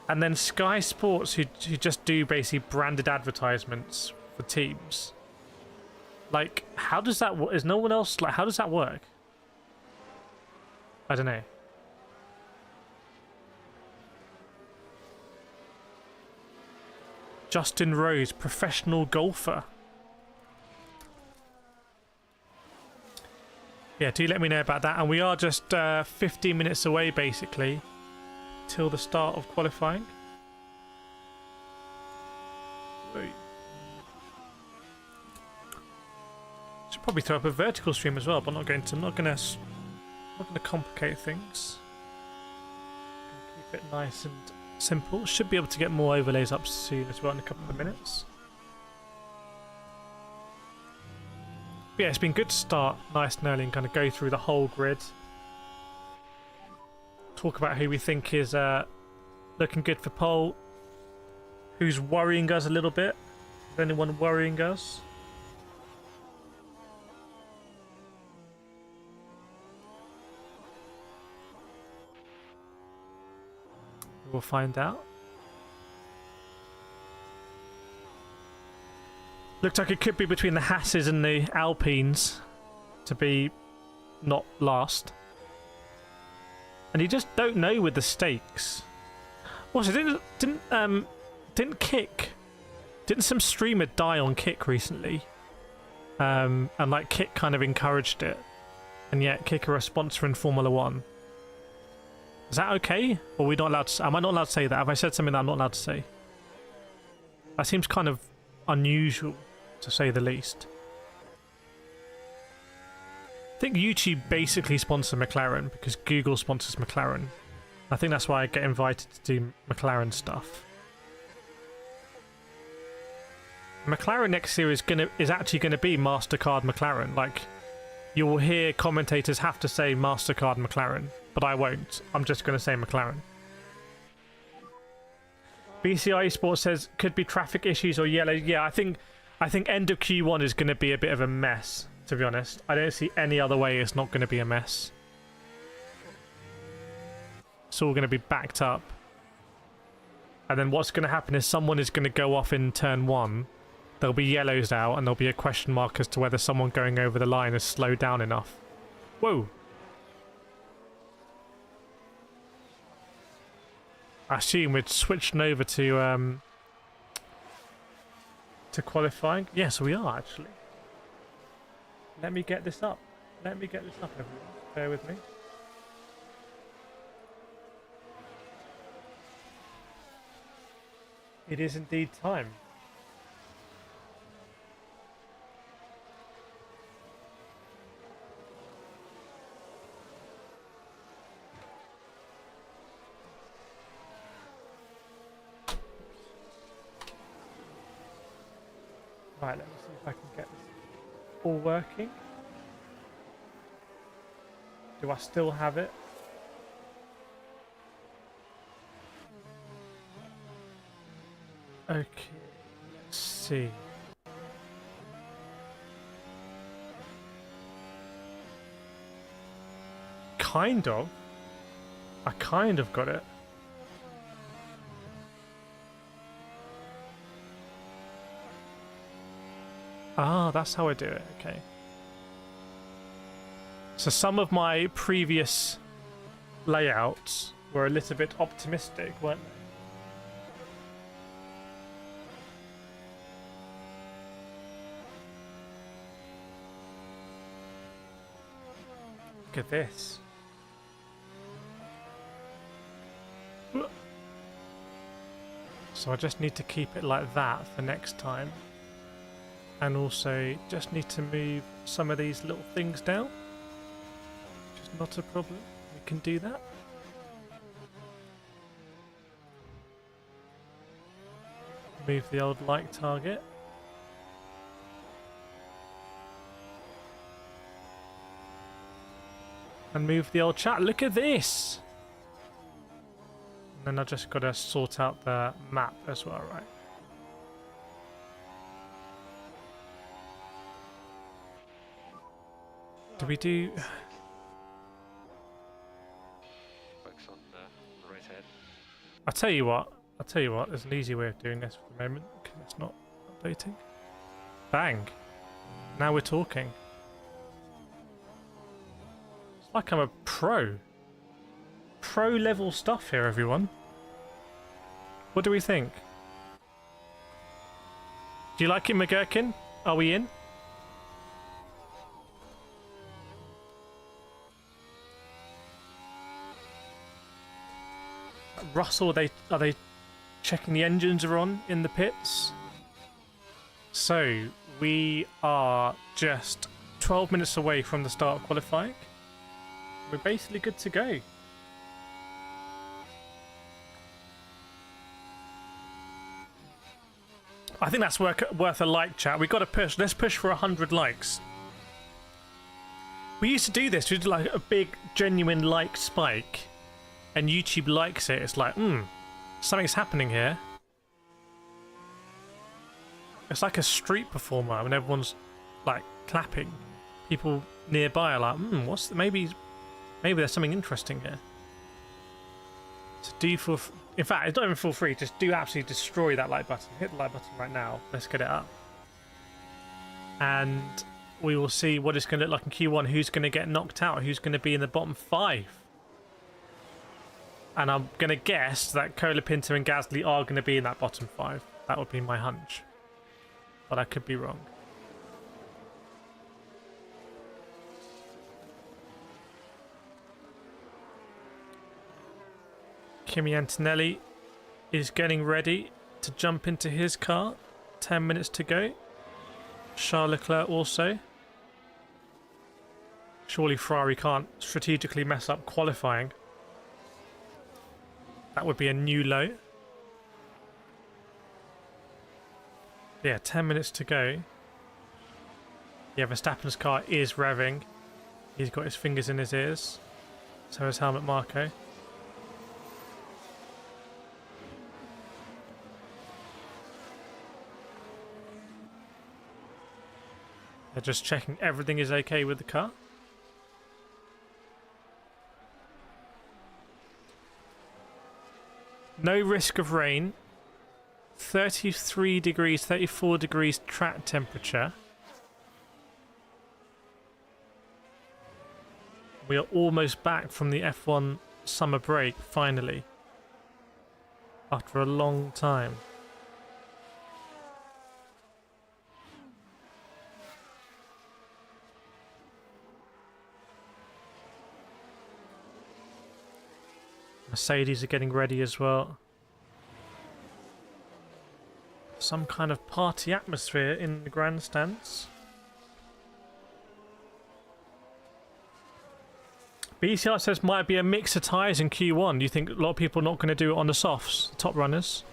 And then Sky Sports, who just do basically branded advertisements for teams. Like, how does that work? Is no one else, like, how does that work? I don't know. Justin Rose, professional golfer. Yeah, do let me know about that. And we are just 15 minutes away, basically, till the start of qualifying. Wait. Should probably throw up a vertical stream as well, but I'm not going to complicate things. Keep it nice and simple. Should be able to get more overlays up soon as well in a couple of minutes. But yeah, it's been good to start nice and early and kind of go through the whole grid. Talk about who we think is looking good for pole. Who's worrying us a little bit. Is anyone worrying us? We'll find out. Looks like it could be between the Hasses and the Alpines to be not last. And you just don't know with the stakes. Also, didn't some streamer die on Kick recently? And like Kick kind of encouraged it, and yet Kick are a sponsor in Formula One. Is that okay? Or are we not allowed to? Am I not allowed to say that? Have I said something that I'm not allowed to say? That seems kind of unusual, to say the least. I think YouTube basically sponsors McLaren because Google sponsors McLaren. I think that's why I get invited to do McLaren stuff. McLaren next year is actually gonna be MasterCard McLaren. Like, you will hear commentators have to say MasterCard McLaren, but I won't. I'm just gonna say McLaren. BCI Esports says could be traffic issues or yellow. Yeah, I think end of Q1 is gonna be a bit of a mess. To be honest, I don't see any other way it's not gonna be a mess. It's all gonna be backed up, and then what's gonna happen is someone is gonna go off in turn 1. There'll be yellows out, and there'll be a question mark as to whether someone going over the line has slowed down enough. Whoa! I assume we're switching over to qualifying. Yes, we are actually. Let me get this up. Let me get this up, everyone. Bear with me. It is indeed time. Right, let me see if I can get this all working. Do I still have it? Okay, let's see. Kind of. I kind of got it. Ah, that's how I do it, okay. So some of my previous layouts were a little bit optimistic, weren't they? Look at this. So I just need to keep it like that for next time. And also just need to move some of these little things down. Which is not a problem. We can do that. Move the old like target. And move the old chat. Look at this! And then I just got to sort out the map as well, right? Do we do...
Focus on the right head.
I'll tell you what. I'll tell you what, there's an easy way of doing this for the moment because it's not updating. Bang. Now we're talking. It's like I'm a pro. Pro level stuff here, everyone. What do we think? Do you like it, McGurkin? Are we in? Russell, are they checking the engines are on in the pits? So we are just 12 minutes away from the start of qualifying. We're basically good to go. I think that's worth a like, chat. We've got to push. Let's push for 100 likes. We used to do this. We did like a big, genuine like spike. And YouTube likes it. It's like, something's happening here. It's like a street performer when everyone's like clapping. People nearby are like, what's maybe there's something interesting here. So in fact, it's not even feel free. Just do absolutely destroy that like button. Hit the like button right now. Let's get it up. And we will see what it's going to look like in Q1. Who's going to get knocked out? Who's going to be in the bottom 5? And I'm going to guess that Colapinto and Gasly are going to be in that bottom 5. That would be my hunch. But I could be wrong. Kimi Antonelli is getting ready to jump into his car. 10 minutes to go. Charles Leclerc also. Surely Ferrari can't strategically mess up qualifying. That would be a new low. Yeah, 10 minutes to go. Yeah, Verstappen's car is revving. He's got his fingers in his ears. So is Helmut Marko. They're just checking everything is okay with the car. No risk of rain. 33 degrees, 34 degrees track temperature. We are almost back from the F1 summer break, finally. After a long time. Mercedes are getting ready as well. Some kind of party atmosphere in the grandstands. BCR says might be a mix of tyres in Q1. Do you think a lot of people are not going to do it on the softs, the top runners?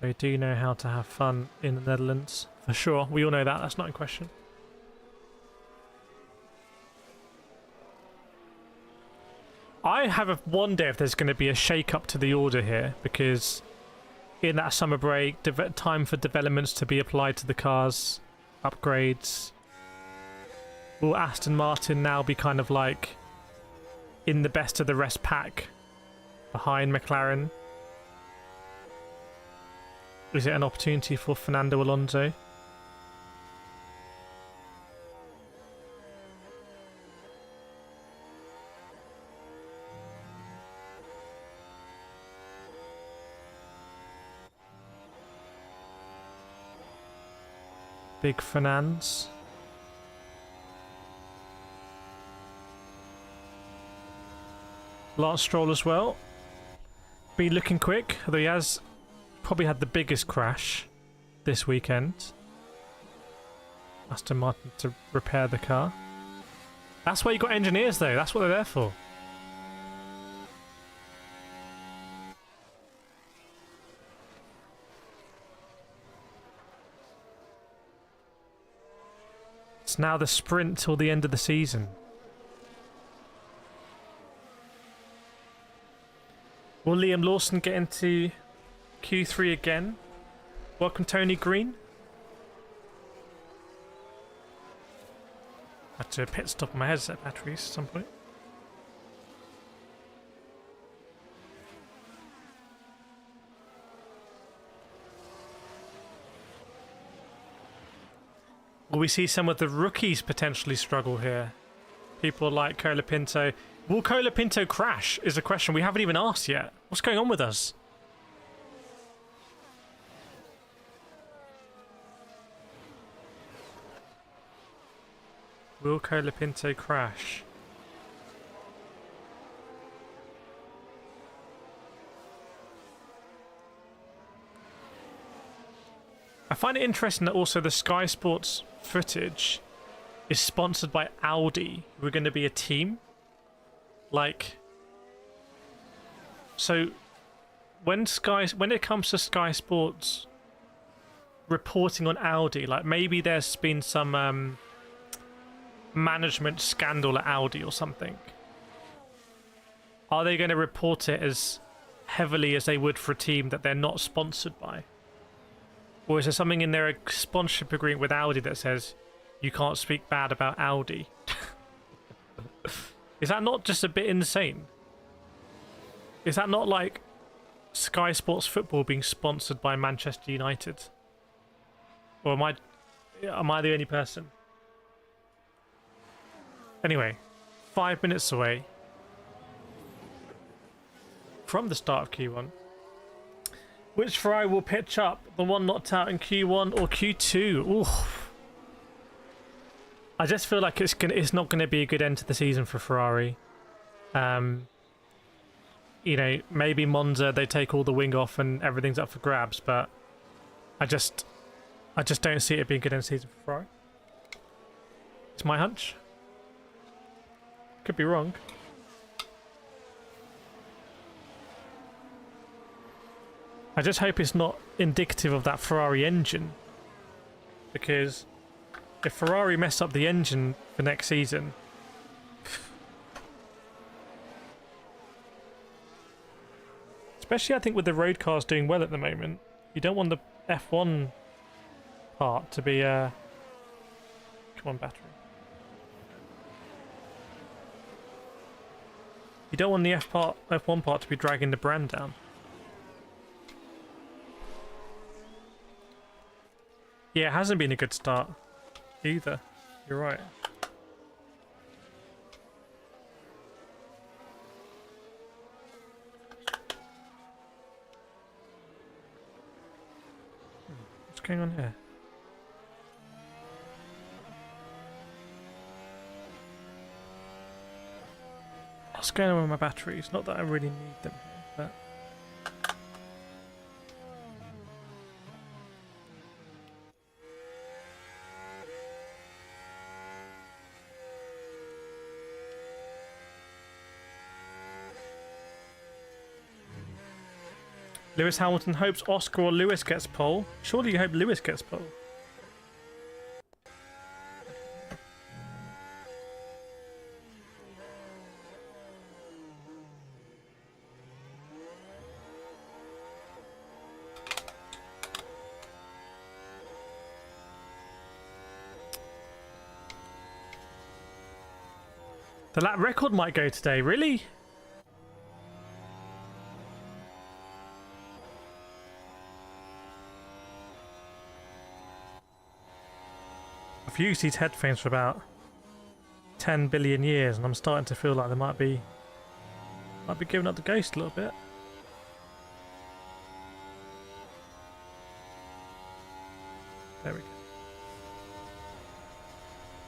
They do know how to have fun in the Netherlands, for sure. We all know that. That's not in question. I have wonder if there's going to be a shake-up to the order here, because in that summer break, time for developments to be applied to the cars, upgrades. Will Aston Martin now be kind of like in the best of the rest pack behind McLaren? Is it an opportunity for Fernando Alonso? Big Fernand's. Lance Stroll as well. Be looking quick, although he has probably had the biggest crash this weekend. Aston Martin to repair the car. That's why you got engineers though, that's what they're there for. It's now the sprint till the end of the season. Will Liam Lawson get into Q3 again? Welcome Tony Green. have to pit stop on my headset batteries at some point. Will we see some of the rookies potentially struggle here? People like Colapinto. Will Colapinto crash is a question we haven't even asked yet. What's going on with us? Will Colapinto crash? I find it interesting that also the Sky Sports footage is sponsored by Audi, who are going to be a team. Like, so when it comes to Sky Sports reporting on Audi, like maybe there's been some management scandal at Audi or something. Are they going to report it as heavily as they would for a team that they're not sponsored by? Or is there something in their sponsorship agreement with Audi that says you can't speak bad about Audi? Is that not just a bit insane? Is that not like Sky Sports Football being sponsored by Manchester United? Or am I the only person? Anyway, 5 minutes away from the start of Q1. Which Ferrari will pitch up? The one knocked out in Q1 or Q2? Ooh. I just feel like it's not going to be a good end to the season for Ferrari. You know, maybe Monza, they take all the wing off and everything's up for grabs, but I just don't see it being a good end to the season for Ferrari. It's my hunch. Could be wrong. I just hope it's not indicative of that Ferrari engine, because if Ferrari mess up the engine for next season, especially I think with the road cars doing well at the moment, you don't want the F1 part to be come on, battery. You don't want the F1 part to be dragging the brand down. Yeah, it hasn't been a good start either. You're right. What's going on here? What's going on with my batteries? Not that I really need them here, but... Lewis Hamilton hopes Oscar or Lewis gets pole. Surely you hope Lewis gets pole. The lap record might go today, really? I've used these headphones for about 10 billion years and I'm starting to feel like they might be giving up the ghost a little bit. There we go.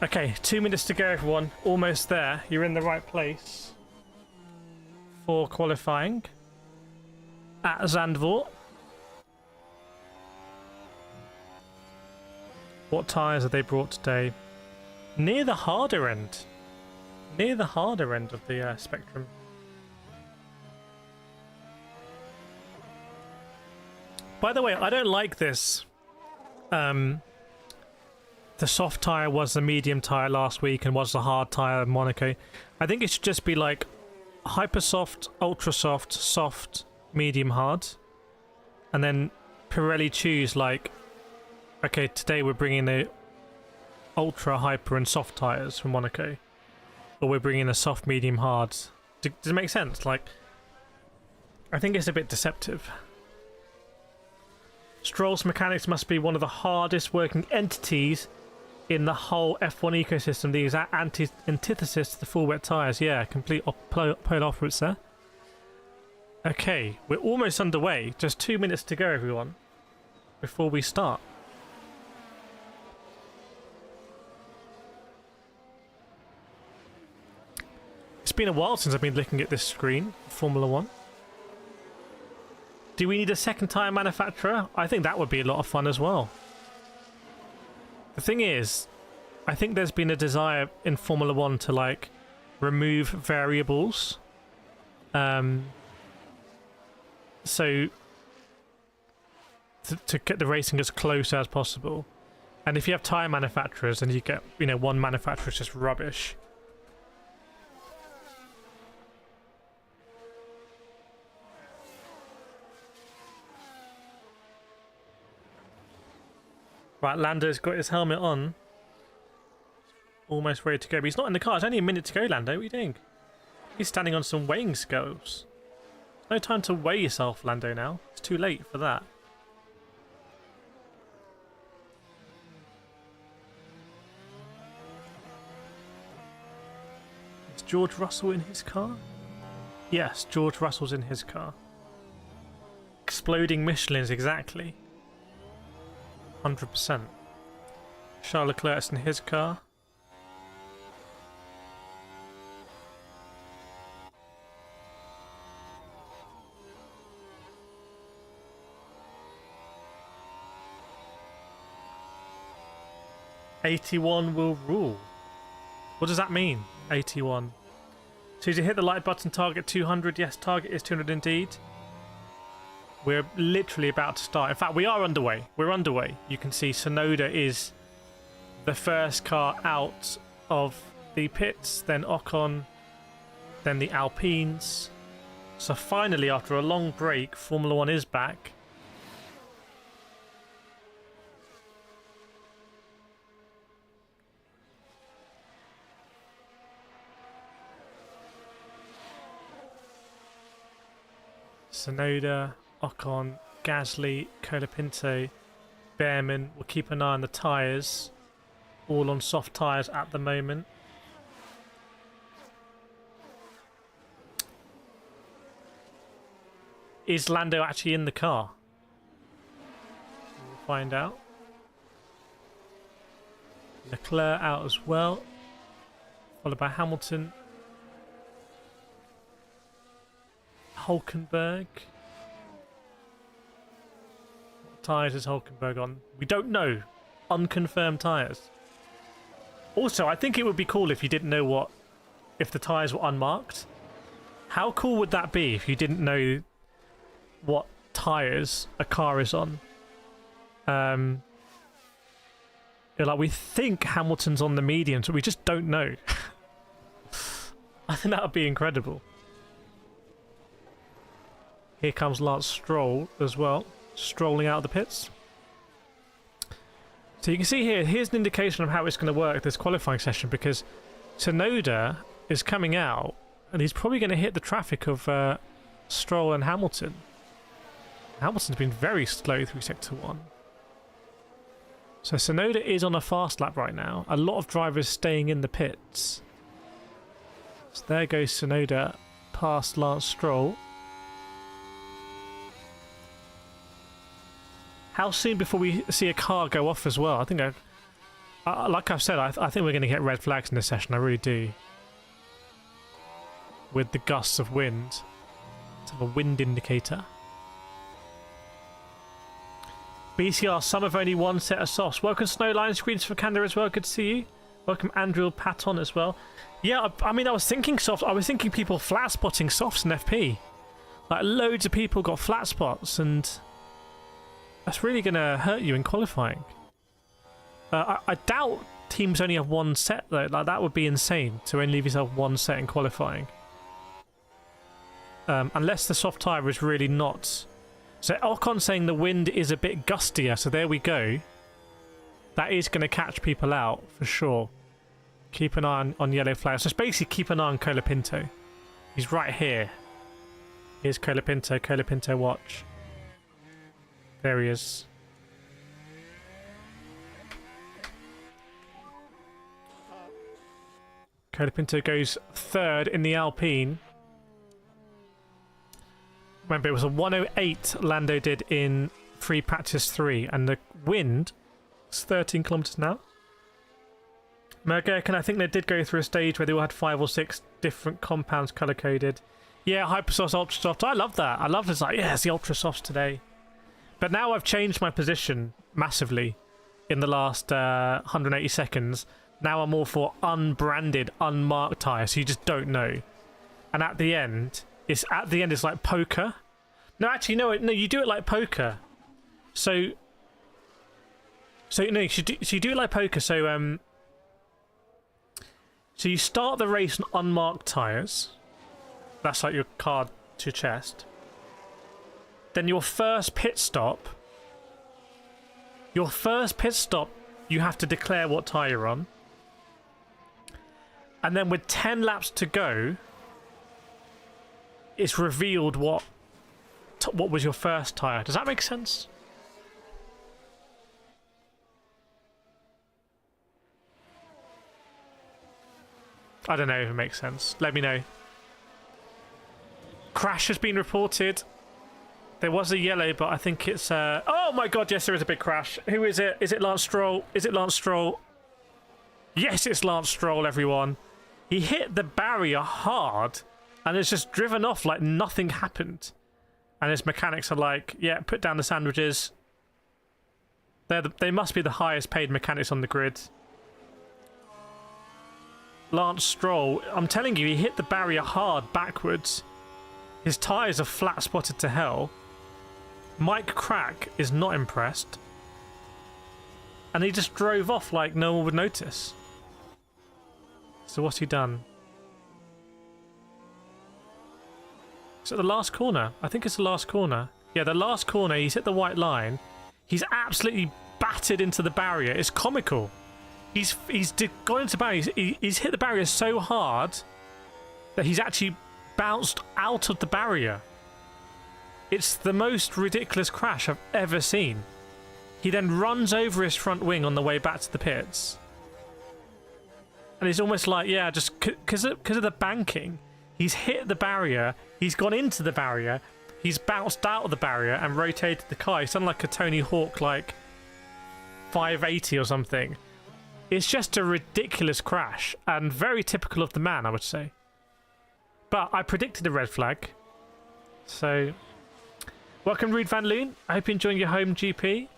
Okay, 2 minutes to go, everyone. Almost there. You're in the right place for qualifying at Zandvoort. What tyres have they brought today? Near the harder end. Near the harder end of the spectrum. By the way, I don't like this. The soft tyre was the medium tyre last week and was the hard tyre in Monaco. I think it should just be like hyper soft, ultra soft, soft, medium, hard. And then Pirelli choose like, okay, today we're bringing ultra, hyper, and soft tyres from Monaco, or we're bringing a soft, medium, hard. Does it make sense? Like, I think it's a bit deceptive. Stroll's mechanics must be one of the hardest working entities in the whole F1 ecosystem. The exact antithesis to the full wet tyres. Yeah, complete polar opposites there. Okay, we're almost underway. Just 2 minutes to go, everyone, before we start. It's been a while since I've been looking at this screen for Formula 1. Do we need a second tyre manufacturer? I think that would be a lot of fun as well. The thing is, I think there's been a desire in Formula 1 to, like, remove variables. So to get the racing as close as possible. And if you have tyre manufacturers and you get, you know, one manufacturer's just rubbish. Right, Lando's got his helmet on. Almost ready to go. But he's not in the car. It's only a minute to go, Lando. What are you doing? He's standing on some weighing scales. No time to weigh yourself, Lando, now. It's too late for that. Is George Russell in his car? Yes, George Russell's in his car. Exploding Michelins, exactly. 100%. Charles Leclerc's in his car. '81 will rule. What does that mean? 81. So you hit the like button, target 200. Yes, target is 200 indeed. We're literally about to start. In fact, we are underway. We're underway. You can see Tsunoda is the first car out of the pits, then Ocon, then the Alpines. So finally, after a long break, Formula 1 is back. Tsunoda, Ocon, Gasly, Colapinto, Behrman. We'll keep an eye on the tyres. All on soft tyres at the moment. Is Lando actually in the car? We'll find out. Leclerc out as well. Followed by Hamilton. Hulkenberg. What tyres is Hulkenberg on? We don't know. Unconfirmed tyres. Also, I think it would be cool if you didn't know if the tyres were unmarked. How cool would that be if you didn't know what tyres a car is on? Like, we think Hamilton's on the mediums, but we just don't know. I think that would be incredible. Here comes Lance Stroll as well, strolling out of the pits. So you can see here's an indication of how it's going to work this qualifying session, because Tsunoda is coming out and he's probably going to hit the traffic of Stroll and Hamilton. Hamilton's been very slow through Sector 1. So Tsunoda is on a fast lap right now. A lot of drivers staying in the pits. So there goes Tsunoda past Lance Stroll. How soon before we see a car go off as well? I think, like I've said, I think we're going to get red flags in this session. I really do. With the gusts of wind. Let's have a wind indicator. BCR, some have only one set of softs. Welcome Snowline, screens for Canada as well. Good to see you. Welcome Andrew Patton as well. Yeah, I mean, I was thinking soft. I was thinking people flat spotting softs in FP. Like, loads of people got flat spots, and that's really going to hurt you in qualifying. I doubt teams only have one set, though. Like, that would be insane to only leave yourself one set in qualifying. Unless the soft tyre is really not... So Ocon saying the wind is a bit gustier, so there we go. that is going to catch people out for sure. Keep an eye on yellow flags. So it's basically keep an eye on Colapinto. He's right here. Here's Colapinto. Colapinto, watch. There he is. Colapinto goes third in the Alpine. Remember, it was a 108 Lando did in free practice 3, and the wind is 13 kilometers an hour. Mergerken, I think they did go through a stage where they all had 5 or 6 different compounds color coded. Yeah, Hypersoft, Ultrasoft. I love that. I love this. Like, yeah, it's the Ultrasofts today. But now I've changed my position massively in the last 180 seconds. Now I'm all for unbranded, unmarked tyres, so you just don't know. And at the end, it's like poker. No, actually, no, you do it like poker. So you do it like poker. So you start the race on unmarked tyres. That's like your card to your chest. Then your first pit stop. You have to declare what tyre you're on. And then with 10 laps to go, it's revealed what was your first tyre. Does that make sense? I don't know if it makes sense. Let me know. Crash has been reported. There was a yellow, but I think it's... Oh my god, yes, there is a big crash. Who is it? Is it Lance Stroll? Is it Lance Stroll? Yes, it's Lance Stroll, everyone. He hit the barrier hard and it's just driven off like nothing happened. And his mechanics are like, yeah, put down the sandwiches. They must be the highest paid mechanics on the grid. Lance Stroll, I'm telling you, he hit the barrier hard backwards. His tyres are flat spotted to hell. Mike Crack is not impressed. And he just drove off like no one would notice. So what's he done? Is it the last corner? I think it's the last corner. Yeah, the last corner, he's hit the white line. He's absolutely battered into the barrier. It's comical. He's gone into the barrier. He's hit the barrier so hard that he's actually bounced out of the barrier. It's the most ridiculous crash I've ever seen. He then runs over his front wing on the way back to the pits. And it's almost like, yeah, just because of the banking, he's hit the barrier, he's gone into the barrier, he's bounced out of the barrier and rotated the car. He's done like a Tony Hawk, like 580 or something. It's just a ridiculous crash and very typical of the man, I would say. But I predicted a red flag. So, welcome, Ruud van Loon. I hope you're enjoying your home GP.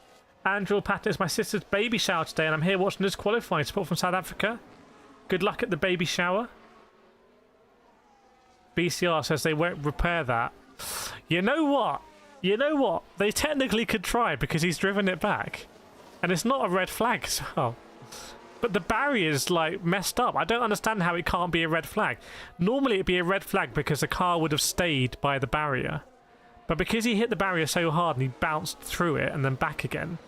Andrew Patton, it's my sister's baby shower today, and I'm here watching this qualifying. Support from South Africa. Good luck at the baby shower. BCR says they won't repair that. You know what? You know what? They technically could try because he's driven it back. And it's not a red flag as well. But the barrier's like messed up. I don't understand how it can't be a red flag. Normally it'd be a red flag because the car would have stayed by the barrier. But because he hit the barrier so hard and he bounced through it and then back again.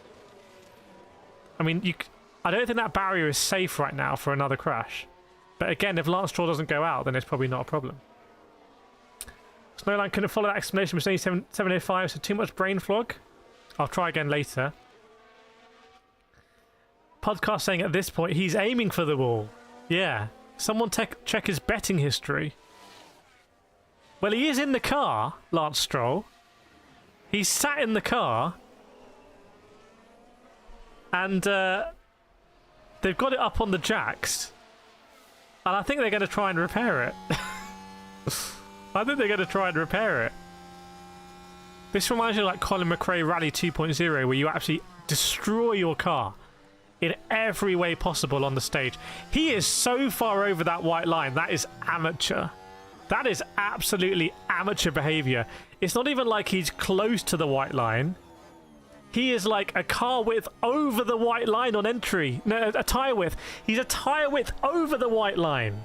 I mean, I don't think that barrier is safe right now for another crash. But again, if Lance Stroll doesn't go out, then it's probably not a problem. Snowline couldn't follow that explanation. We're saying 705, so too much brain fog. I'll try again later. Podcast saying at this point he's aiming for the wall. Yeah. Someone check his betting history. Well, he is in the car, Lance Stroll. He's sat in the car. And they've got it up on the jacks. And I think they're going to try and repair it. I think they're going to try and repair it. This reminds me of like Colin McRae Rally 2.0, where you actually destroy your car in every way possible on the stage. He is so far over that white line. That is amateur. That is absolutely amateur behavior. It's not even like he's close to the white line. He is like a car width over the white line on entry. No, a tyre width. He's a tyre width over the white line.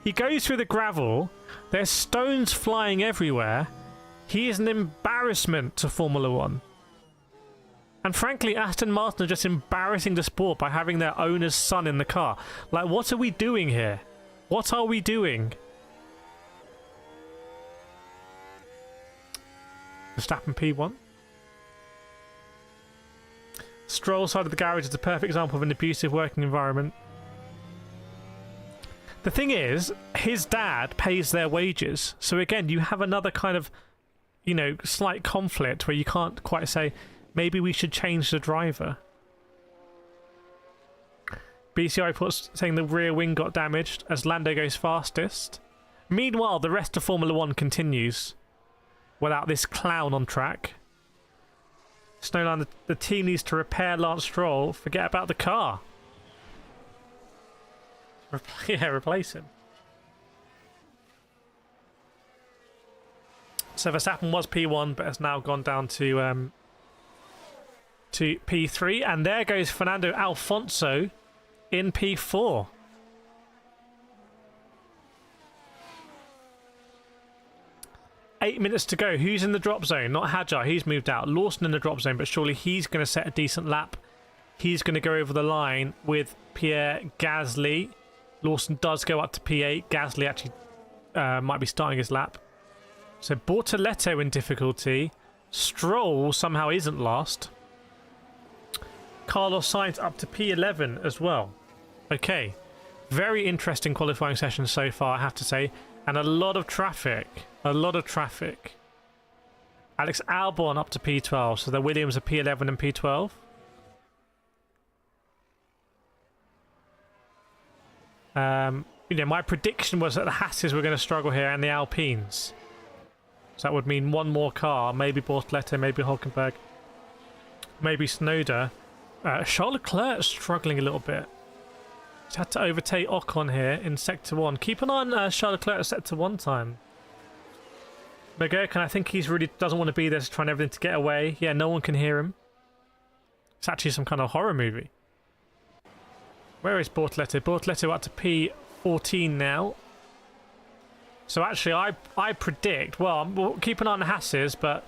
He goes through the gravel. There's stones flying everywhere. He is an embarrassment to Formula One. And frankly, Aston Martin are just embarrassing the sport by having their owner's son in the car. Like, what are we doing here? What are we doing? Verstappen P1. Stroll side of the garage is a perfect example of an abusive working environment. The thing is, his dad pays their wages. So again, you have another kind of, you know, slight conflict where you can't quite say, maybe we should change the driver. BCI reports saying the rear wing got damaged as Lando goes fastest. Meanwhile, the rest of Formula 1 continues without this clown on track. Snowline, the team needs to repair Lance Stroll. Forget about the car. Yeah, replace him. So Verstappen was P1, but has now gone down to P3, and there goes Fernando Alonso in P4. Eight minutes to go. Who's in the drop zone? Not Hadjar. He's moved out. Lawson in the drop zone, but surely he's going to set a decent lap. He's going to go over the line with Pierre Gasly. Lawson does go up to P8. Gasly actually might be starting his lap. So Bortoletto in difficulty. Stroll somehow isn't last. Carlos Sainz up to P11 as well. Okay. Very interesting qualifying session so far, I have to say. And a lot of traffic. A lot of traffic. Alex Albon up to P12. So the Williams are P11 and P12. You know, my prediction was that the Hasses were going to struggle here and the Alpines. So that would mean one more car. Maybe Bortoletto, maybe Hulkenberg, maybe Tsunoda. Charles Leclerc struggling a little bit. He's had to overtake Ocon here in Sector 1. Keep an eye on Charles Leclerc at Sector 1 time. McGurkin, I think he's really doesn't want to be there, just trying everything to get away. Yeah, no one can hear him. It's actually some kind of horror movie. Where is Bortoletto? Bortoletto up to P14 now. So actually, I predict... Well, we'll keep an eye on the Hasses, but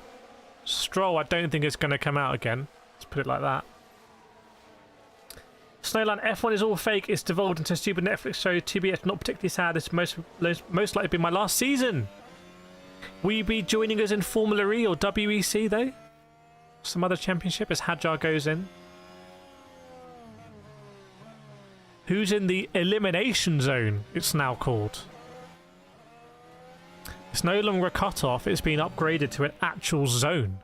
Stroll, I don't think is going to come out again. Let's put it like that. Snowland, F1 is all fake. It's devolved into a stupid Netflix show. TBS, not particularly sad. This most likely be my last season. Will you be joining us in Formula E or WEC, though? Some other championship as Hadjar goes in. Who's in the elimination zone, it's now called. It's no longer a cut-off, it's been upgraded to an actual zone.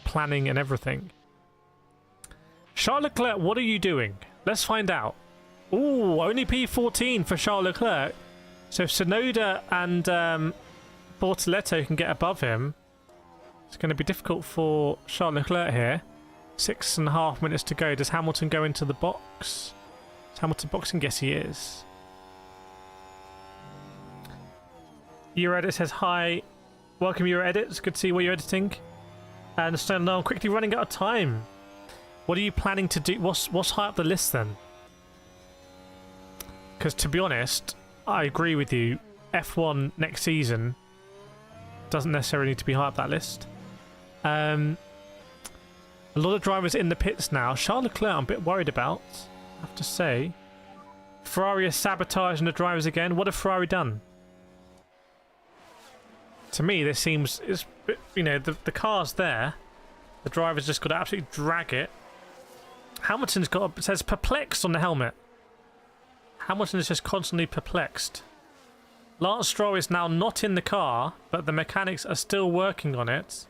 Planning and everything. Charles Leclerc, what are you doing? Let's find out. Ooh, only P14 for Charles Leclerc. So if Tsunoda and Bortoletto can get above him, it's going to be difficult for Charles Leclerc here. 6.5 minutes to go. Does Hamilton go into the box? Is Hamilton boxing? Yes, he is. Euroedit says hi. Welcome, Euroedit. It's good to see what you're editing. And Stone, now I'm quickly running out of time. What are you planning to do? What's high up the list then? Because to be honest, I agree with you. F1 next season doesn't necessarily need to be high up that list. A lot of drivers in the pits now. Charles Leclerc, I'm a bit worried about, I have to say. Ferrari is sabotaging the drivers again. What have Ferrari done? To me, this seems, you know, the car's there. The driver's just got to absolutely drag it. Hamilton's got, it says perplexed on the helmet. Hamilton is just constantly perplexed. Lance Stroll is now not in the car, but the mechanics are still working on it.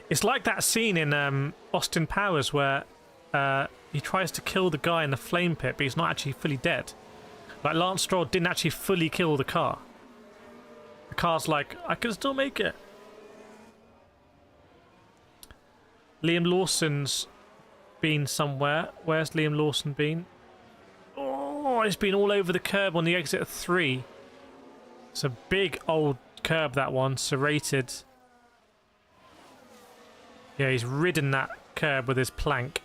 It's like that scene in Austin Powers where he tries to kill the guy in the flame pit, but he's not actually fully dead. Like, Lance Stroll didn't actually fully kill the car. The car's like, I can still make it. Liam Lawson's been somewhere. Where's Liam Lawson been? Oh, he's been all over the curb on the exit of 3. It's a big old curb, that one, serrated. Yeah, he's ridden that curb with his plank.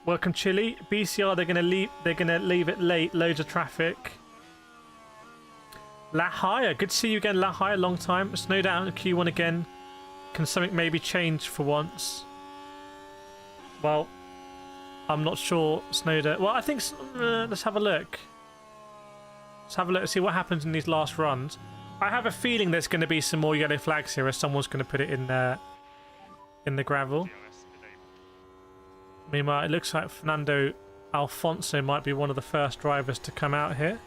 Welcome, Chile. BCR, they're gonna leave it late. Loads of traffic. Lahire, good to see you again, Lahire, long time. Snowed out in Q1 again. Can something maybe change for once? Well, I'm not sure, Snowder. Well, I think let's have a look. Let's have a look, see what happens in these last runs. I have a feeling there's going to be some more yellow flags here, as someone's going to put it in the gravel. Meanwhile, it looks like Fernando Alfonso might be one of the first drivers to come out here.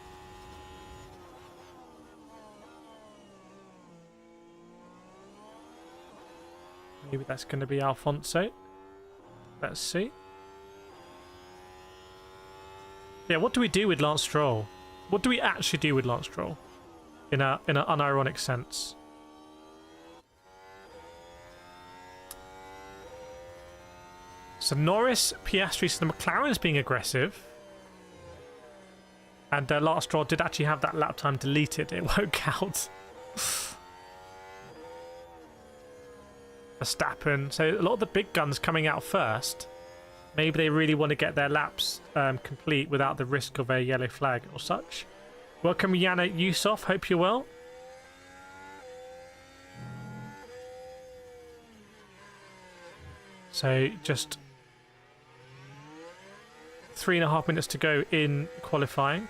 Maybe that's going to be Alfonso. Let's see. Yeah, what do we do with Lance Stroll? What do we actually do with Lance Stroll? In an unironic sense. So Norris, Piastri, so the McLaren's being aggressive. And Lance Stroll did actually have that lap time deleted. It won't count. Verstappen. So a lot of the big guns coming out first. Maybe they really want to get their laps complete without the risk of a yellow flag or such. Welcome, Yana Yusuf. Hope you're well. So just 3.5 minutes to go in qualifying.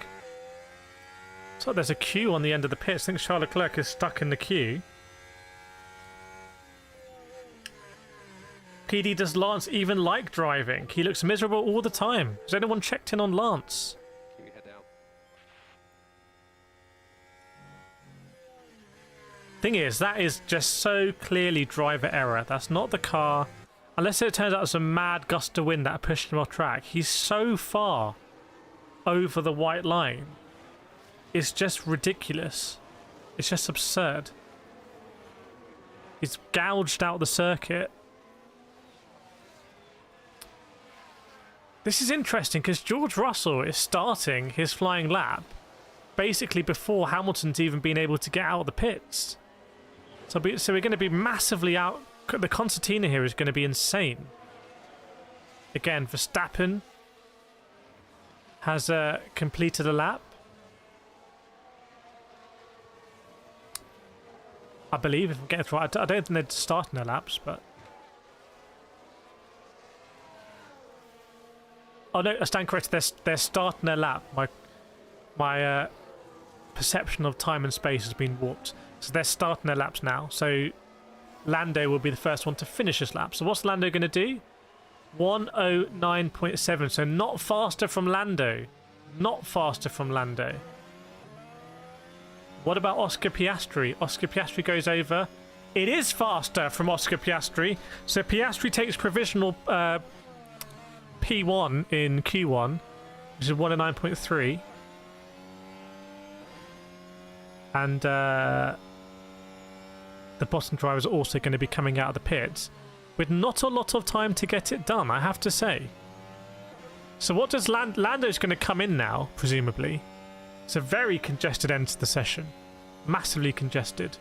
So there's a queue on the end of the pits. I think Charles Leclerc is stuck in the queue. PD, does Lance even like driving? He looks miserable all the time. Has anyone checked in on Lance?
Keep your head down.
Thing is, that is just so clearly driver error. That's not the car. Unless it turns out it's a mad gust of wind that pushed him off track. He's so far over the white line. It's just ridiculous. It's just absurd. He's gouged out the circuit. This is interesting because George Russell is starting his flying lap basically before Hamilton's even been able to get out of the pits. So we're going to be massively out. The concertina here is going to be insane. Again, Verstappen has completed a lap. I believe, if I'm getting it right. I don't think they're starting their laps, but... Oh no, I stand corrected. They're starting their lap. My perception of time and space has been warped. So they're starting their laps now. So Lando will be the first one to finish his lap. So what's Lando going to do? 109.7. So not faster from Lando. Not faster from Lando. What about Oscar Piastri? Oscar Piastri goes over. It is faster from Oscar Piastri. So Piastri takes provisional P1 in Q1, which is 109.3. And the bottom driver is also going to be coming out of the pits with not a lot of time to get it done, I have to say. So what does Lando's going to come in now, presumably? It's a very congested end to the session. Massively congested.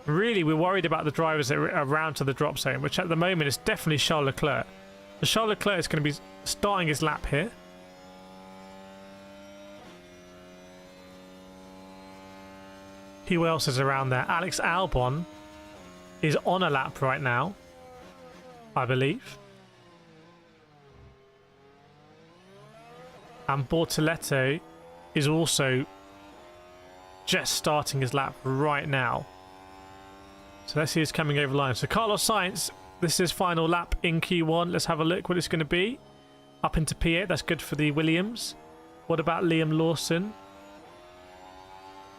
Really, we're worried about the drivers that are around to the drop zone, which at the moment is definitely Charles Leclerc. So Charles Leclerc is going to be starting his lap here. Who else is around there? Alex Albon is on a lap right now, I believe. And Bortoletto is also just starting his lap right now. So let's see who's coming over the line. So Carlos Sainz, this is his final lap in Q1. Let's have a look what it's going to be. Up into P8, that's good for the Williams. What about Liam Lawson?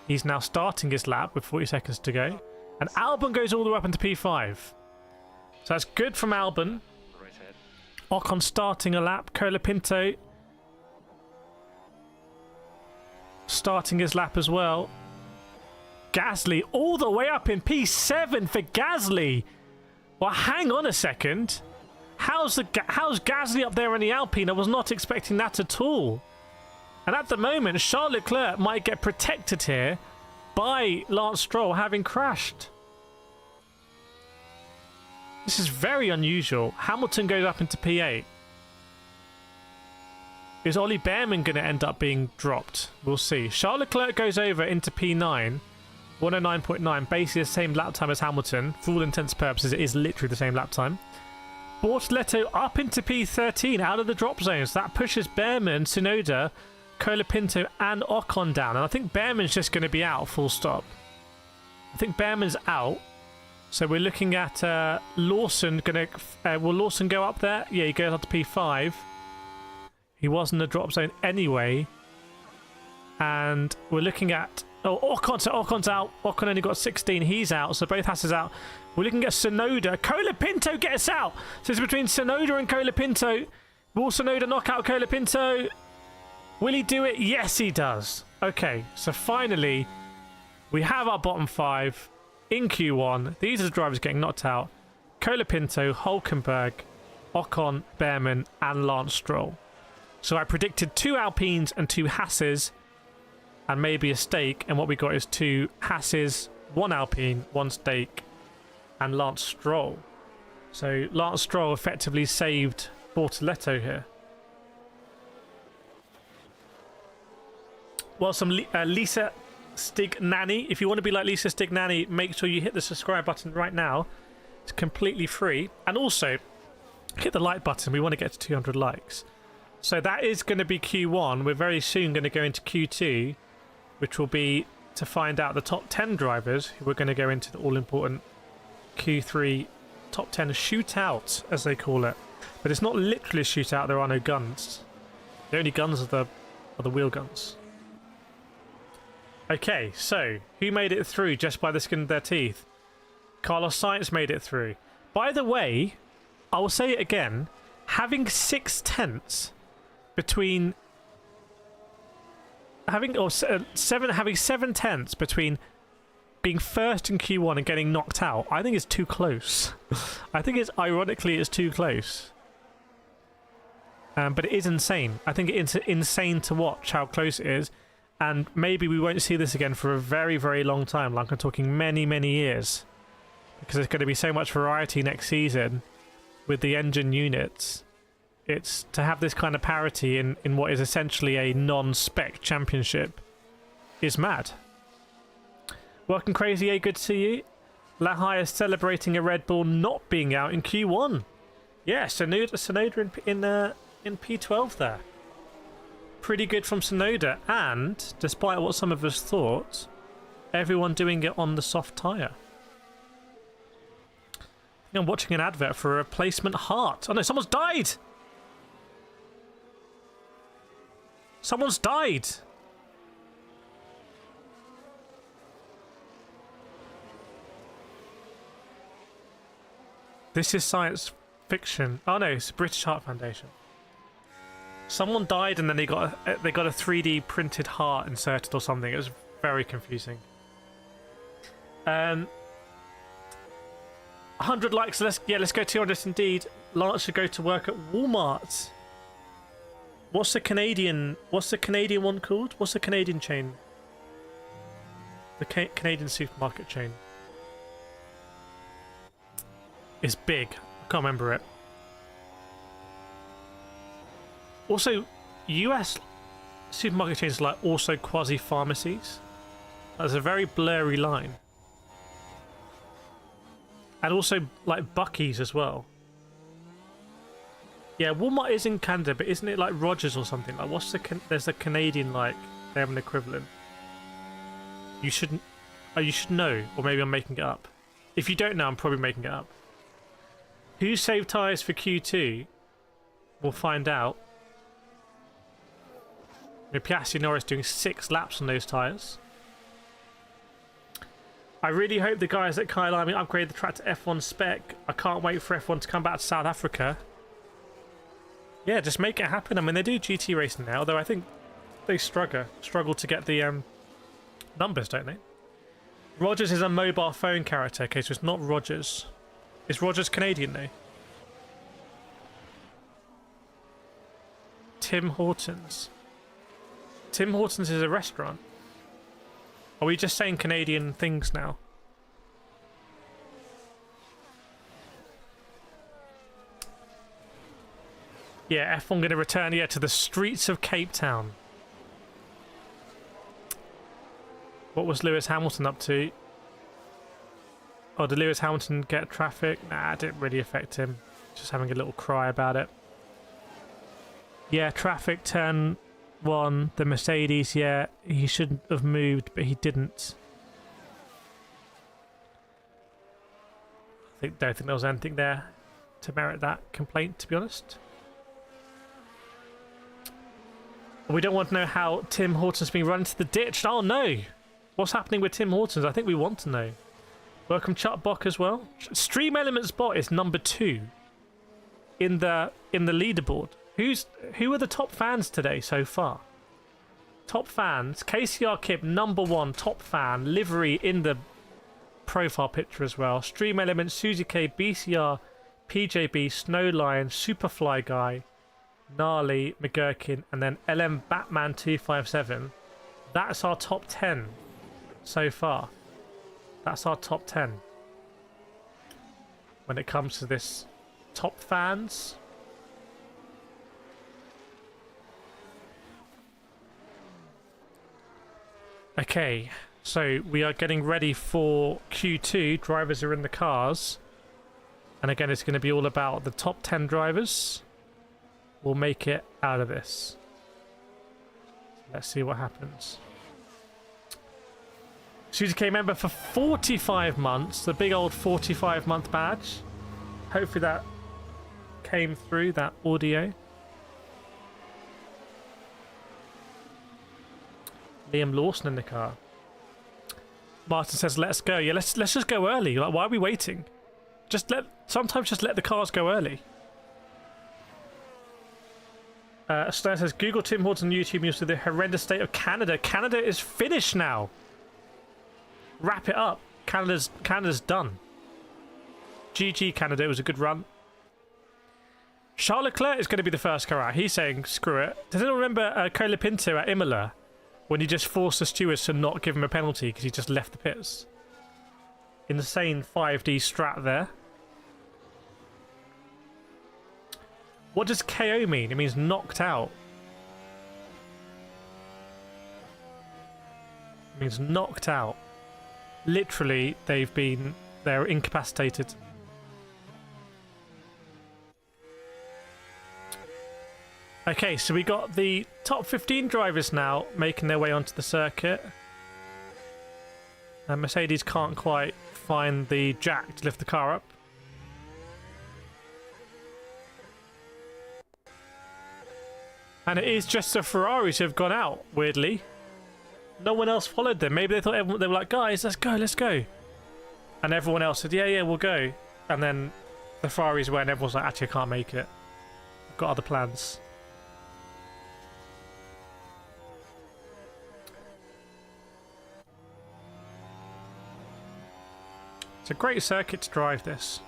He's now starting his lap with 40 seconds to go. And Albon goes all the way up into P5. So that's good from Albon.
Right head.
Ocon starting a lap. Colapinto starting his lap as well. Gasly all the way up in P7 for Gasly. Well, hang on a second. How's Gasly up there in the Alpine? I was not expecting that at all. And at the moment, Charles Leclerc might get protected here by Lance Stroll having crashed. This is very unusual. Hamilton goes up into P8. Is Ollie Behrman going to end up being dropped? We'll see. Charles Leclerc goes over into P9. 109.9, basically the same lap time as Hamilton. For all intents and purposes, it is literally the same lap time. Bortoleto up into P13 out of the drop zones. That pushes Behrman, Tsunoda, Colapinto and Ocon down. And I think Behrman's just going to be out, full stop. I think Behrman's out. So we're looking at Lawson. Will Lawson go up there? Yeah, he goes up to P5. He was in the drop zone anyway. And we're looking at... Oh, Ocon, so Ocon's out. Ocon only got 16. He's out, so both Hasses out. We're looking at Tsunoda. Colapinto gets out. So it's between Tsunoda and Colapinto. Will Tsunoda knock out Colapinto? Will he do it? Yes, he does. Okay, so finally, we have our bottom 5 in Q1. These are the drivers getting knocked out. Colapinto, Hülkenberg, Ocon, Behrman, and Lance Stroll. So I predicted 2 Alpines and 2 Hasses, and maybe a stake, and what we got is 2 Hasses, 1 Alpine, 1 stake, and Lance Stroll. So Lance Stroll effectively saved Bortoleto here. Well, some Lisa Stignani. If you want to be like Lisa Stignani, make sure you hit the subscribe button right now. It's completely free. And also, hit the like button. We want to get to 200 likes. So that is going to be Q1. We're very soon going to go into Q2, which will be to find out the top 10 drivers who are going to go into the all-important Q3 top 10 shootout, as they call it. But it's not literally a shootout. There are no guns. The only guns are the wheel guns. Okay, so who made it through just by the skin of their teeth? Carlos Sainz made it through. By the way, I will say it again, having 6/10 between having 7/10 between being first in Q1 and getting knocked out, I think it's too close. I think it's ironically too close. But it is insane. I think it's insane to watch how close it is. And maybe we won't see this again for a very, very long time. Like I'm talking many, many years. Because there's going to be so much variety next season with the engine units. It's to have this kind of parity in what is essentially a non-spec championship is mad. Welcome, Crazy A. Good to see you. Lahai is celebrating a Red Bull not being out in Q1. Yeah, Tsunoda in P12 there. Pretty good from Tsunoda, and despite what some of us thought, everyone doing it on the soft tyre. I think I'm watching an advert for a replacement heart. Oh no, someone's died! Someone's died! This is science fiction. Oh no, it's the British Heart Foundation. Someone died and then they got a 3D printed heart inserted or something. It was very confusing. 100 likes. Let's go 200 indeed. Lance should go to work at Walmart. What's the Canadian one called? What's the Canadian chain? The Canadian supermarket chain. It's big. I can't remember it. Also, US supermarket chains are like also quasi-pharmacies. There's a very blurry line. And also like Buc-ee's as well. Yeah, Walmart is in Canada, but isn't it like Rogers or something? Like, what's there's a Canadian, like, they have an equivalent. You shouldn't... Oh, you should know, or maybe I'm making it up. If you don't know, I'm probably making it up. Who saved tyres for Q2? We'll find out. Piastri Norris doing 6 laps on those tyres. I really hope the guys at Kyle Army upgrade the track to F1 spec. I can't wait for F1 to come back to South Africa. Yeah, just make it happen. I mean, they do GT racing now, though I think they struggle to get the numbers, don't they? Rogers is a mobile phone character. Okay, so it's not Rogers. Is Rogers Canadian, though? Tim Hortons. Tim Hortons is a restaurant. Are we just saying Canadian things now? Yeah, F1 going to return, to the streets of Cape Town. What was Lewis Hamilton up to? Oh, did Lewis Hamilton get traffic? Nah, it didn't really affect him. Just having a little cry about it. Yeah, traffic turn 1, the Mercedes, yeah, he shouldn't have moved, but he didn't. Don't think there was anything there to merit that complaint, to be honest. We don't want to know how Tim Horton's been run into the ditch. Oh no! What's happening with Tim Hortons? I think we want to know. Welcome Chuck Bock as well. Stream Elements Bot is number 2 in the leaderboard. Who are the top fans today so far? Top fans. KCR Kip number 1 top fan. Livery in the profile picture as well. Stream Elements, Suzy K, BCR, PJB, Snowline, Superfly Guy, Gnarly, McGurkin, and then LM Batman 257. That's our top 10 so far. That's our top 10 when it comes to this top fans. Okay, so we are getting ready for Q2. Drivers are in the cars, and again it's going to be all about the top 10 drivers will make it out of this. Let's see what happens. Suzy K member for 45 months, the big old 45-month badge. Hopefully that came through, that audio. Liam Lawson in the car. Martin says, let's go. Yeah, let's just go early. Like, why are we waiting? Sometimes just let the cars go early. Stan says, Google Tim Hortons on YouTube, you'll see the horrendous state of Canada. Canada is finished now. Wrap it up. Canada's done. GG Canada, it was a good run. Charles Leclerc is going to be the first car out. He's saying, screw it. Does anyone remember Colapinto at Imola? When he just forced the stewards to not give him a penalty because he just left the pits. Insane 5D strat there. What does KO mean? It means knocked out. It means knocked out. Literally, they're incapacitated. Okay, so we got the top 15 drivers now making their way onto the circuit. And Mercedes can't quite find the jack to lift the car up. And it is just the Ferraris who have gone out, weirdly. No one else followed them. Maybe they thought they were like, guys, let's go, let's go. And everyone else said, yeah, we'll go. And then the Ferraris went and everyone's like, actually, I can't make it. I've got other plans. It's a great circuit to drive this.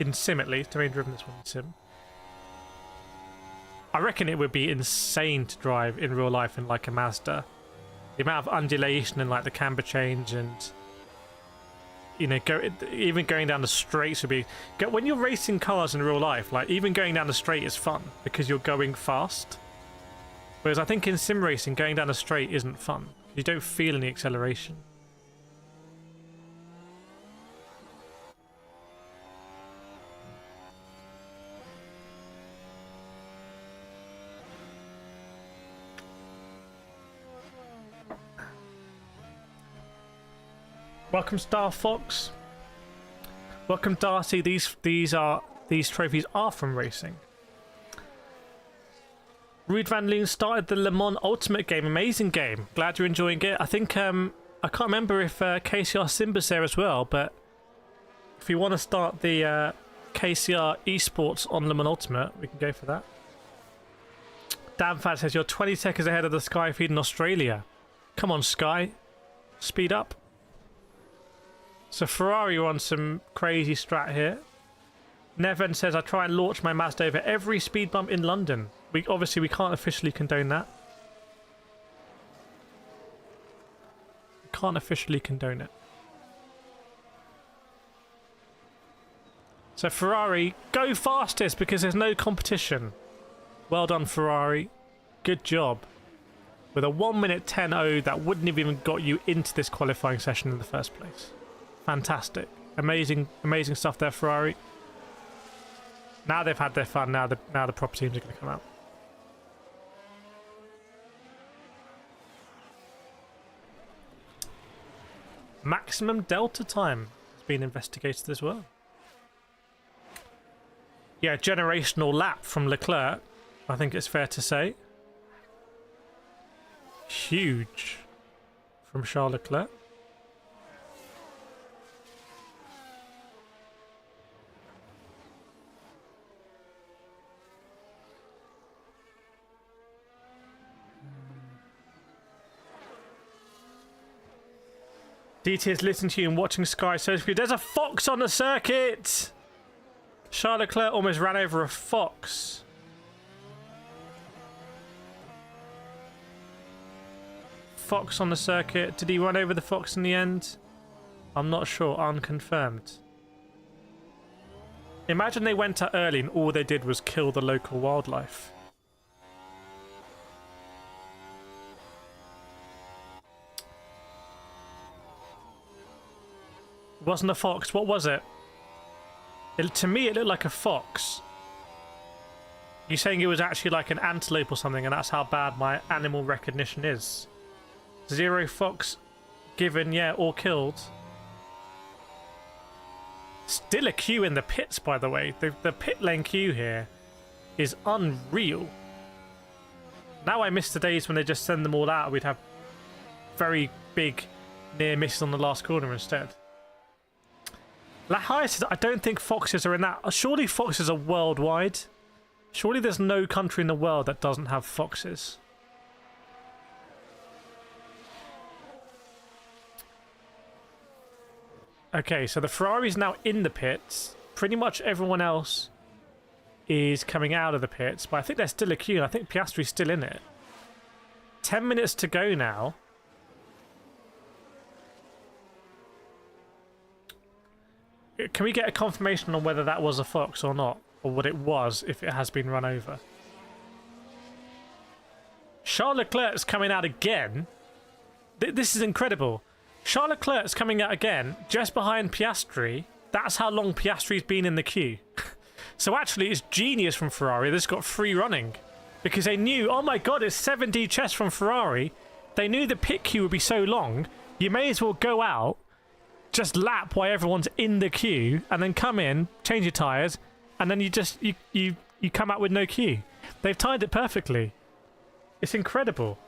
In sim, at least. I've only driven this one in sim. I reckon it would be insane to drive in real life in like a Mazda. The amount of undulation and like the camber change and, you know, even going down the straights would be... When you're racing cars in real life, like even going down the straight is fun because you're going fast. Whereas I think in sim racing, going down the straight isn't fun. You don't feel any acceleration. Welcome Star Fox. Welcome Darcy. These trophies are from racing. Ruud van Loon started the Le Mans Ultimate game. Amazing game. Glad you're enjoying it. I think I can't remember if KCR Simba's there as well, but if you want to start the KCR esports on Le Mans Ultimate, we can go for that. Dan Fat says you're 20 seconds ahead of the Sky feed in Australia. Come on, Sky. Speed up. So Ferrari are on some crazy strat here. Neven says, I try and launch my Mazda over every speed bump in London. Obviously we can't officially condone that. We can't officially condone it. So Ferrari, go fastest because there's no competition. Well done, Ferrari. Good job. With a 1:10.0 that wouldn't have even got you into this qualifying session in the first place. Fantastic. Amazing, amazing stuff there, Ferrari. Now they've had their fun. Now the proper teams are going to come out. Maximum delta time has been investigated as well. Yeah, generational lap from Leclerc, I think it's fair to say. Huge from Charles Leclerc. DT is listening to you and watching Sky Social. There's a fox on the circuit! Charles Leclerc almost ran over a fox. Fox on the circuit. Did he run over the fox in the end? I'm not sure. Unconfirmed. Imagine they went out early and all they did was kill the local wildlife. It wasn't a fox. What was it? To me, it looked like a fox. You're saying it was actually like an antelope or something, and that's how bad my animal recognition is. 0 fox given, yeah, or killed. Still a queue in the pits, by the way. The pit lane queue here is unreal. Now I miss the days when they just send them all out. We'd have very big near misses on the last corner instead. Highest, I don't think foxes are in that. Surely foxes are worldwide. Surely there's no country in the world that doesn't have foxes. Okay, so the Ferrari's now in the pits. Pretty much everyone else is coming out of the pits, but I think there's still a queue. I think Piastri's still in it. 10 minutes to go now. Can we get a confirmation on whether that was a fox or not? Or what it was if it has been run over? Charles Leclerc's coming out again. This is incredible. Charles Leclerc's coming out again just behind Piastri. That's how long Piastri's been in the queue. So actually it's genius from Ferrari. This got free running. Because they knew, oh my god, it's 7D chess from Ferrari. They knew the pit queue would be so long. You may as well go out, just lap while everyone's in the queue, and then come in, change your tyres, and then you come out with no queue. They've timed it perfectly. It's incredible.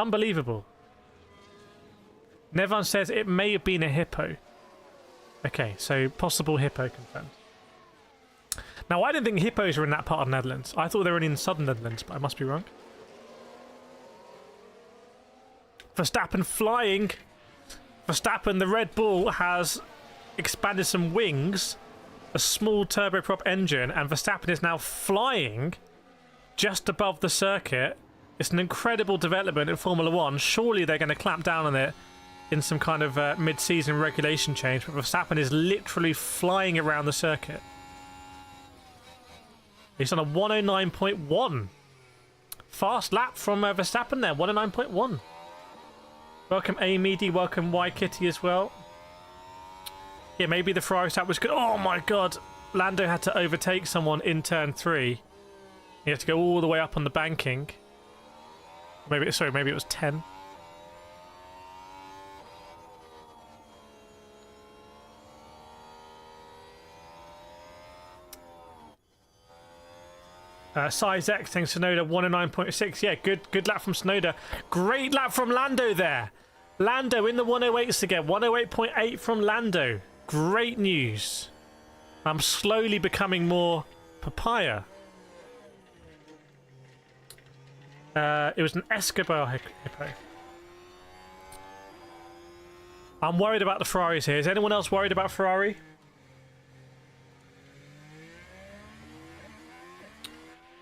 Unbelievable. Nevan says it may have been a hippo. Okay, so possible hippo confirmed. Now, I didn't think hippos were in that part of the Netherlands. I thought they were only in the southern Netherlands, but I must be wrong. Verstappen flying. Verstappen, the Red Bull, has expanded some wings, a small turboprop engine, and Verstappen is now flying just above the circuit. It's an incredible development in Formula 1. Surely they're going to clamp down on it in some kind of mid-season regulation change, but Verstappen is literally flying around the circuit. He's on a 109.1. Fast lap from Verstappen there, 109.1. Welcome Amedy, welcome Y Kitty as well. Yeah, maybe the Ferrari start was good. Oh my god, Lando had to overtake someone in turn 3. He had to go all the way up on the banking. Maybe, sorry, maybe it was 10. Size X, thanks Sonoda, 109.6. Yeah, good lap from Sonoda. Great lap from Lando there. Lando in the 108s again. 108.8 from Lando. Great news. I'm slowly becoming more papaya. It was an Escobar hippo. I'm worried about the Ferraris here. Is anyone else worried about Ferrari?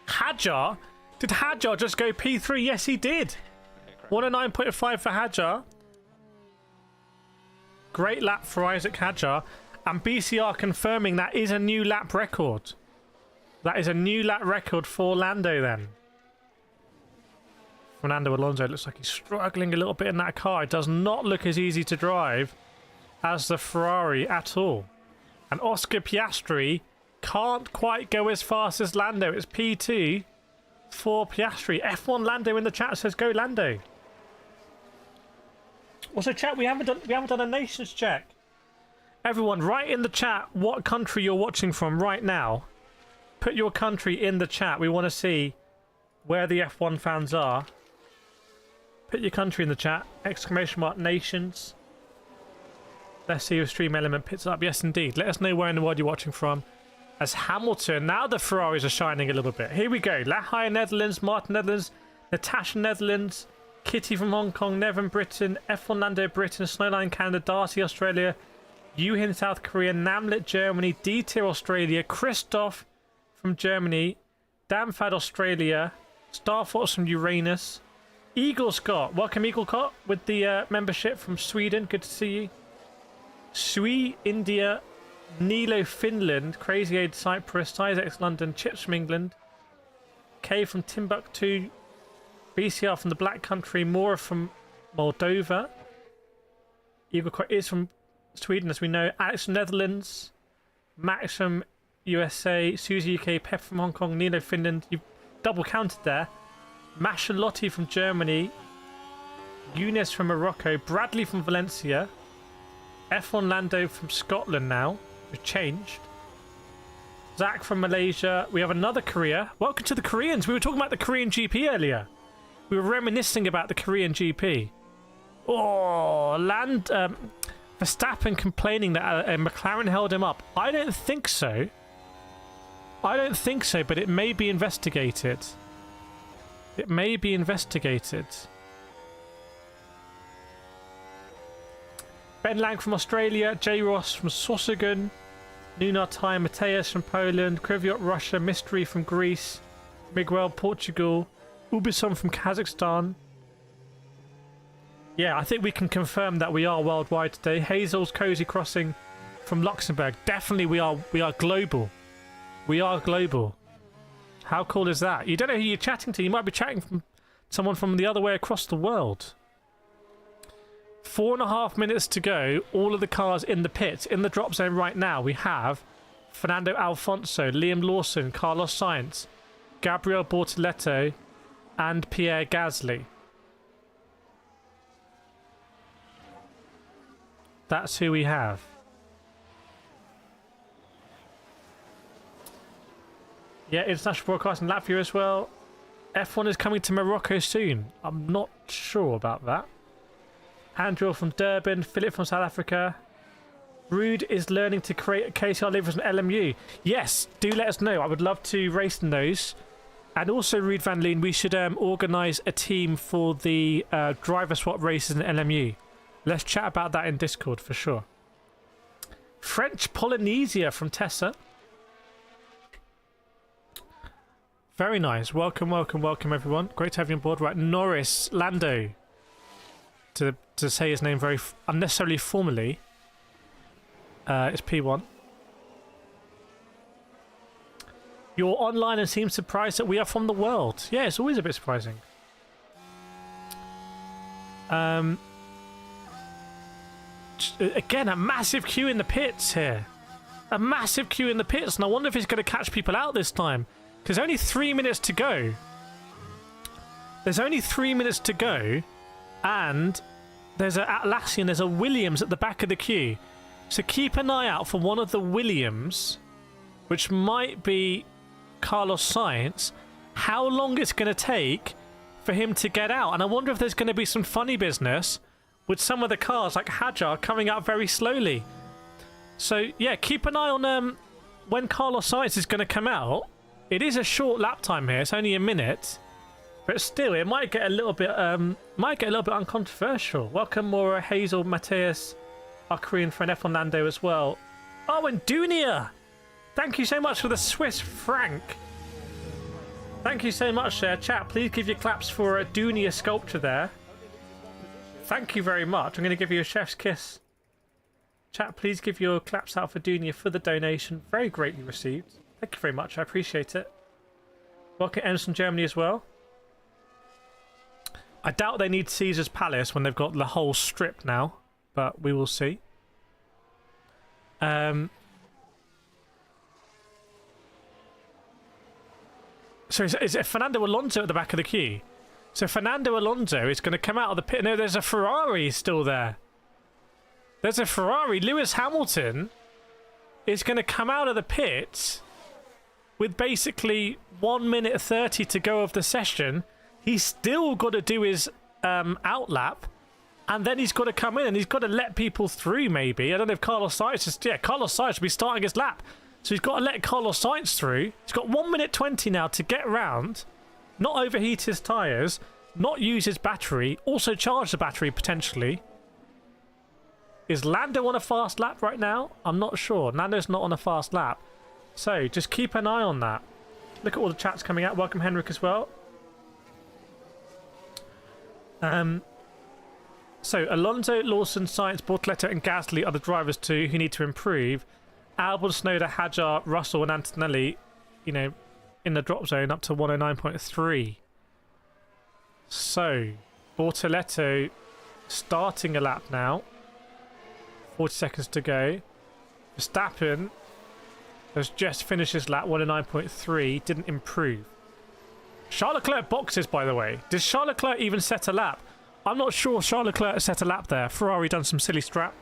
Hadjar? Did Hadjar just go P3? Yes, he did. 109.5 for Hadjar. Great lap for Isaac Hadjar. And BCR confirming that is a new lap record. That is a new lap record for Lando then. Fernando Alonso looks like he's struggling a little bit in that car. It does not look as easy to drive as the Ferrari at all. And Oscar Piastri can't quite go as fast as Lando. It's P2 for Piastri. F1 Lando in the chat says go Lando. Also chat, we haven't done a nations check. Everyone, write in the chat what country you're watching from right now. Put your country in the chat. We want to see where the F1 fans are. Put your country in the chat. Exclamation mark nations. Let's see if Stream Element picks up. Yes, indeed. Let us know where in the world you're watching from. As Hamilton, now the Ferraris are shining a little bit. Here we go. Lahai, Netherlands. Martin, Netherlands. Natasha, Netherlands. Kitty from Hong Kong. Nevin, Britain. F1 Lando, Britain. Snowline, Canada. Darcy, Australia. Yuhin, South Korea. Namlet, Germany. D-Tier, Australia. Christoph from Germany. Damfad, Australia. Starfox from Uranus. Eagle Scott. Welcome, Eagle Scott, with the membership from Sweden. Good to see you. Sui, India. Nilo, Finland. Crazy Aid, Cyprus. Sizex, London. Chips from England. K from Timbuktu. BCR from the Black Country. Mora from Moldova. Eagle Scott is from Sweden, as we know. Alex from Netherlands. Max from USA. Susie, UK. Pep from Hong Kong. Nilo, Finland. You've double counted there. Mashalotti from Germany. Eunice from Morocco. Bradley from Valencia. F1 Lando from Scotland now. We've changed. Zach from Malaysia. We have another Korea. Welcome to the Koreans. We were talking about the Korean GP earlier. We were reminiscing about the Korean GP. Oh, Verstappen complaining that a McLaren held him up. I don't think so. I don't think so, but it may be investigated. It may be investigated. Ben Lang from Australia, J. Ross from Sossagon, Nunar Tai Mateus from Poland, Kriviot Russia, Mystery from Greece, Miguel Portugal, Ubison from Kazakhstan. Yeah, I think we can confirm that we are worldwide today. Hazel's Cozy Crossing from Luxembourg. Definitely we are global. We are global. How cool is that? You don't know who you're chatting to. You might be chatting from someone from the other way across the world. 4.5 minutes to go. All of the cars in the pits. In the drop zone right now, we have Fernando Alfonso, Liam Lawson, Carlos Sainz, Gabriel Bortoletto, and Pierre Gasly. That's who we have. Yeah, international broadcast in Latvia as well. F1 is coming to Morocco soon. I'm not sure about that. Andrew from Durban, Philip from South Africa. Rude is learning to create KCR livers and LMU. Yes, do let us know. I would love to race in those. And also, Rude Van Leen, we should organise a team for the driver swap races in LMU. Let's chat about that in Discord for sure. French Polynesia from Tessa. Very nice. Welcome, welcome, welcome, everyone. Great to have you on board. Right, Norris Lando. To say his name very unnecessarily formally. It's P1. You're online and seem surprised that we are from the world. Yeah, it's always a bit surprising. Again, a massive queue in the pits here. A massive queue in the pits, and I wonder if it's going to catch people out this time. Because only 3 minutes to go. There's only 3 minutes to go. And there's a Atlassian, there's a Williams at the back of the queue. So keep an eye out for one of the Williams, which might be Carlos Sainz, how long it's going to take for him to get out. And I wonder if there's going to be some funny business with some of the cars, like Hajar, coming out very slowly. So, yeah, keep an eye on when Carlos Sainz is going to come out. It is a short lap time here. It's only a minute. But still, it might get a little bit uncontroversial. Welcome, Maura, Hazel, Mateus, our Korean friend F1 Lando as well. Oh, and Dunia! Thank you so much for the Swiss franc. Thank you so much, chat. Please give your claps for a Dunia sculpture there. Thank you very much. I'm going to give you a chef's kiss. Chat, please give your claps out for Dunia for the donation. Very greatly received. Thank you very much. I appreciate it. Welcome Ems from Germany as well. I doubt they need Caesar's Palace when they've got the whole strip now, but we will see. So is it Fernando Alonso at the back of the queue? So Fernando Alonso is going to come out of the pit. No, there's a Ferrari still there. There's a Ferrari. Lewis Hamilton is going to come out of the pit with basically 1 minute 30 to go of the session. He's still got to do his outlap, and then he's got to come in and he's got to let people through maybe. I don't know if Carlos Sainz is... Yeah, Carlos Sainz will be starting his lap. So he's got to let Carlos Sainz through. He's got 1 minute 20 now to get around, not overheat his tyres, not use his battery, also charge the battery potentially. Is Lando on a fast lap right now? I'm not sure. Lando's not on a fast lap. So just keep an eye on that. Look at all the chats coming out. Welcome Henrik as well. So Alonso, Lawson, Sainz, Bortoleto and Gasly are the drivers too who need to improve. Albon, Snowder, Hadjar, Russell and Antonelli, you know, in the drop zone up to 109.3. So Bortoleto starting a lap now. 40 seconds to go. Verstappen has just finished his lap, 109.3, didn't improve. Charles Leclerc boxes, by the way. Did Charles Leclerc even set a lap? I'm not sure Charles Leclerc set a lap there. Ferrari done some silly strap.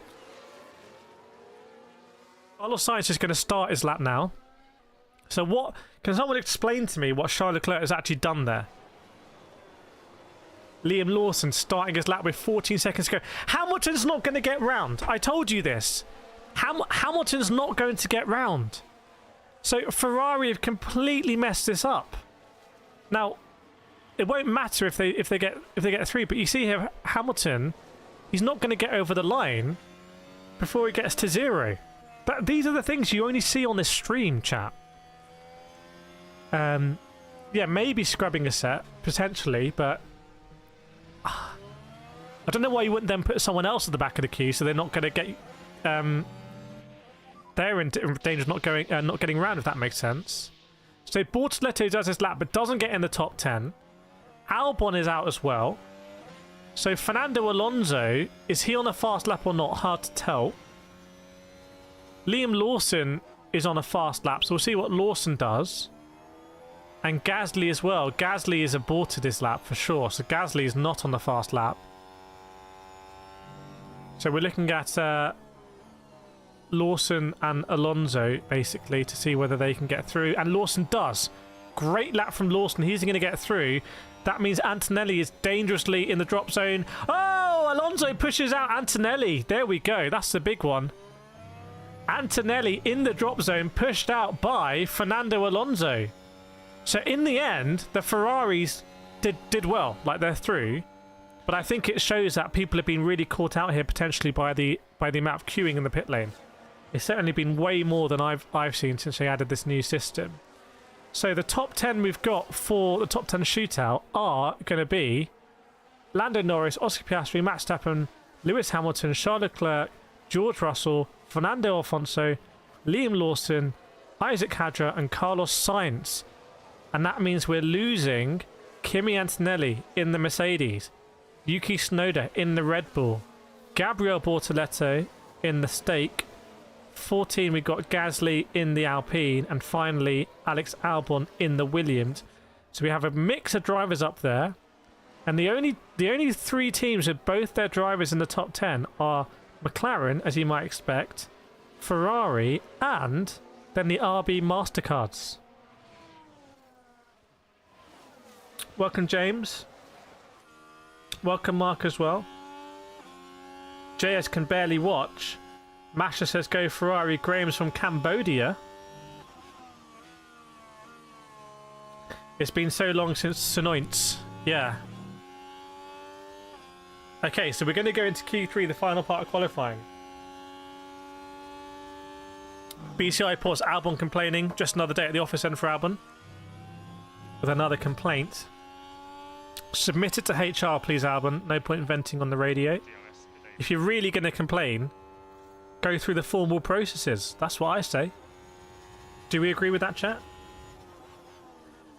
Carlos Sainz is going to start his lap now. So what... Can someone explain to me what Charles Leclerc has actually done there? Liam Lawson starting his lap with 14 seconds to go. Hamilton's not going to get round. I told you this. Hamilton's not going to get round. So Ferrari have completely messed this up. Now, it won't matter if they get through, but you see here Hamilton, he's not going to get over the line before he gets to zero. These are the things you only see on this stream, chat. Yeah, maybe scrubbing a set potentially, but I don't know why you wouldn't then put someone else at the back of the queue, so they're not going to get they're in danger of not getting round, if that makes sense. So Bortoleto does his lap, but doesn't get in the top 10. Albon is out as well. So Fernando Alonso, is he on a fast lap or not? Hard to tell. Liam Lawson is on a fast lap, so we'll see what Lawson does. And Gasly as well. Gasly is aborted his lap for sure, so Gasly is not on the fast lap. So we're looking at Lawson and Alonso, basically, to see whether they can get through. And Lawson does. Great lap from Lawson. He's going to get through. That means Antonelli is dangerously in the drop zone. Oh, Alonso pushes out Antonelli. There we go. That's the big one. Antonelli in the drop zone, pushed out by Fernando Alonso. So in the end, the Ferraris did well. Like, they're through. But I think it shows that people have been really caught out here potentially by the amount of queuing in the pit lane. It's certainly been way more than I've seen since they added this new system. So the top 10 we've got for the top 10 shootout are going to be Lando Norris, Oscar Piastri, Max Verstappen, Lewis Hamilton, Charles Leclerc, George Russell, Fernando Alonso, Liam Lawson, Isaac Hadjar and Carlos Sainz. And that means we're losing Kimi Antonelli in the Mercedes, Yuki Tsunoda in the Red Bull, Gabriel Bortoleto in the Stake, 14 we've got Gasly in the Alpine, and finally Alex Albon in the Williams. So we have a mix of drivers up there, and the only three teams with both their drivers in the top 10 are McLaren, as you might expect, Ferrari, and then the RB Mastercards. Welcome James. Welcome Mark as well. JS can barely watch. Masha says go Ferrari. Graham's from Cambodia. It's been so long since Sonoints. Yeah. Okay, so we're going to go into Q3, the final part of qualifying. BCI reports Albon complaining. Just another day at the office end for Albon. With another complaint. Submit it to HR, please, Albon. No point in venting on the radio. If you're really going to complain, go through the formal processes. That's what I say. Do we agree with that, chat?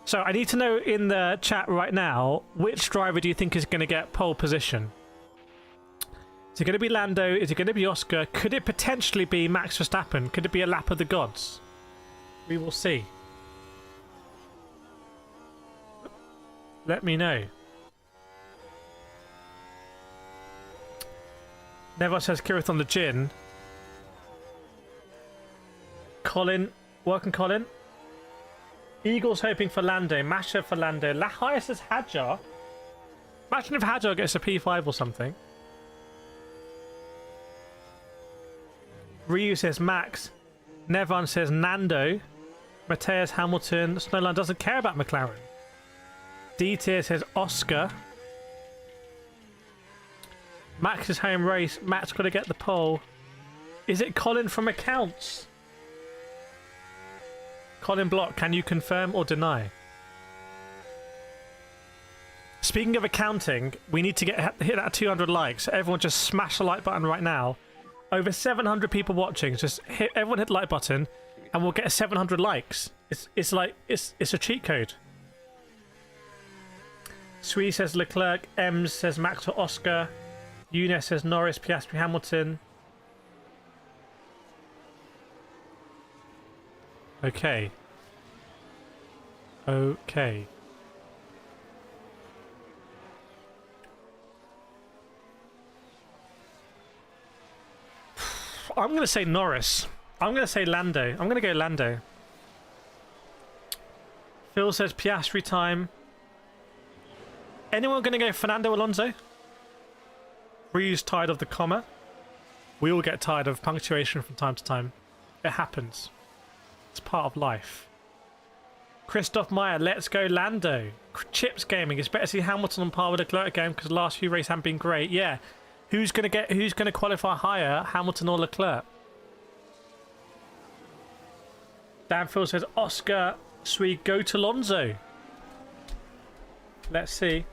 So I need to know in the chat right now, which driver do you think is going to get pole position? Is it going to be Lando? Is it going to be Oscar? Could it potentially be Max Verstappen? Could it be a lap of the gods? We will see. Let me know. Never says Kireth on the gin. Colin. Welcome, Colin. Eagles hoping for Lando. Masha for Lando. Lahia says Hadjar. Imagine if Hadjar gets a P5 or something. Ryu says Max. Nevan says Nando. Mateus Hamilton. Snowline doesn't care about McLaren. D-tier says Oscar. Max's home race. Matt's got to get the pole. Is it Colin from accounts? Colin Block, can you confirm or deny? Speaking of accounting, we need to hit that 200 likes. Everyone just smash the like button right now. Over 700 people watching. Just everyone hit the like button and we'll get 700 likes. It's a cheat code. Sui says Leclerc. Ems says Max or Oscar. Younes says Norris, Piastri, Hamilton. Okay. Okay. I'm going to say Norris. I'm going to say Lando. I'm going to go Lando. Phil says Piastri time. Anyone going to go Fernando Alonso? Ryu's tired of the comma. We all get tired of punctuation from time to time. It happens. It's part of life. Christoph Meyer, let's go Lando. Chips Gaming, it's better to see Hamilton on par with Leclerc again because the last few races haven't been great. Yeah. Who's gonna qualify higher, Hamilton or Leclerc? Dan Phil says Oscar Sui go to Alonso. Let's see.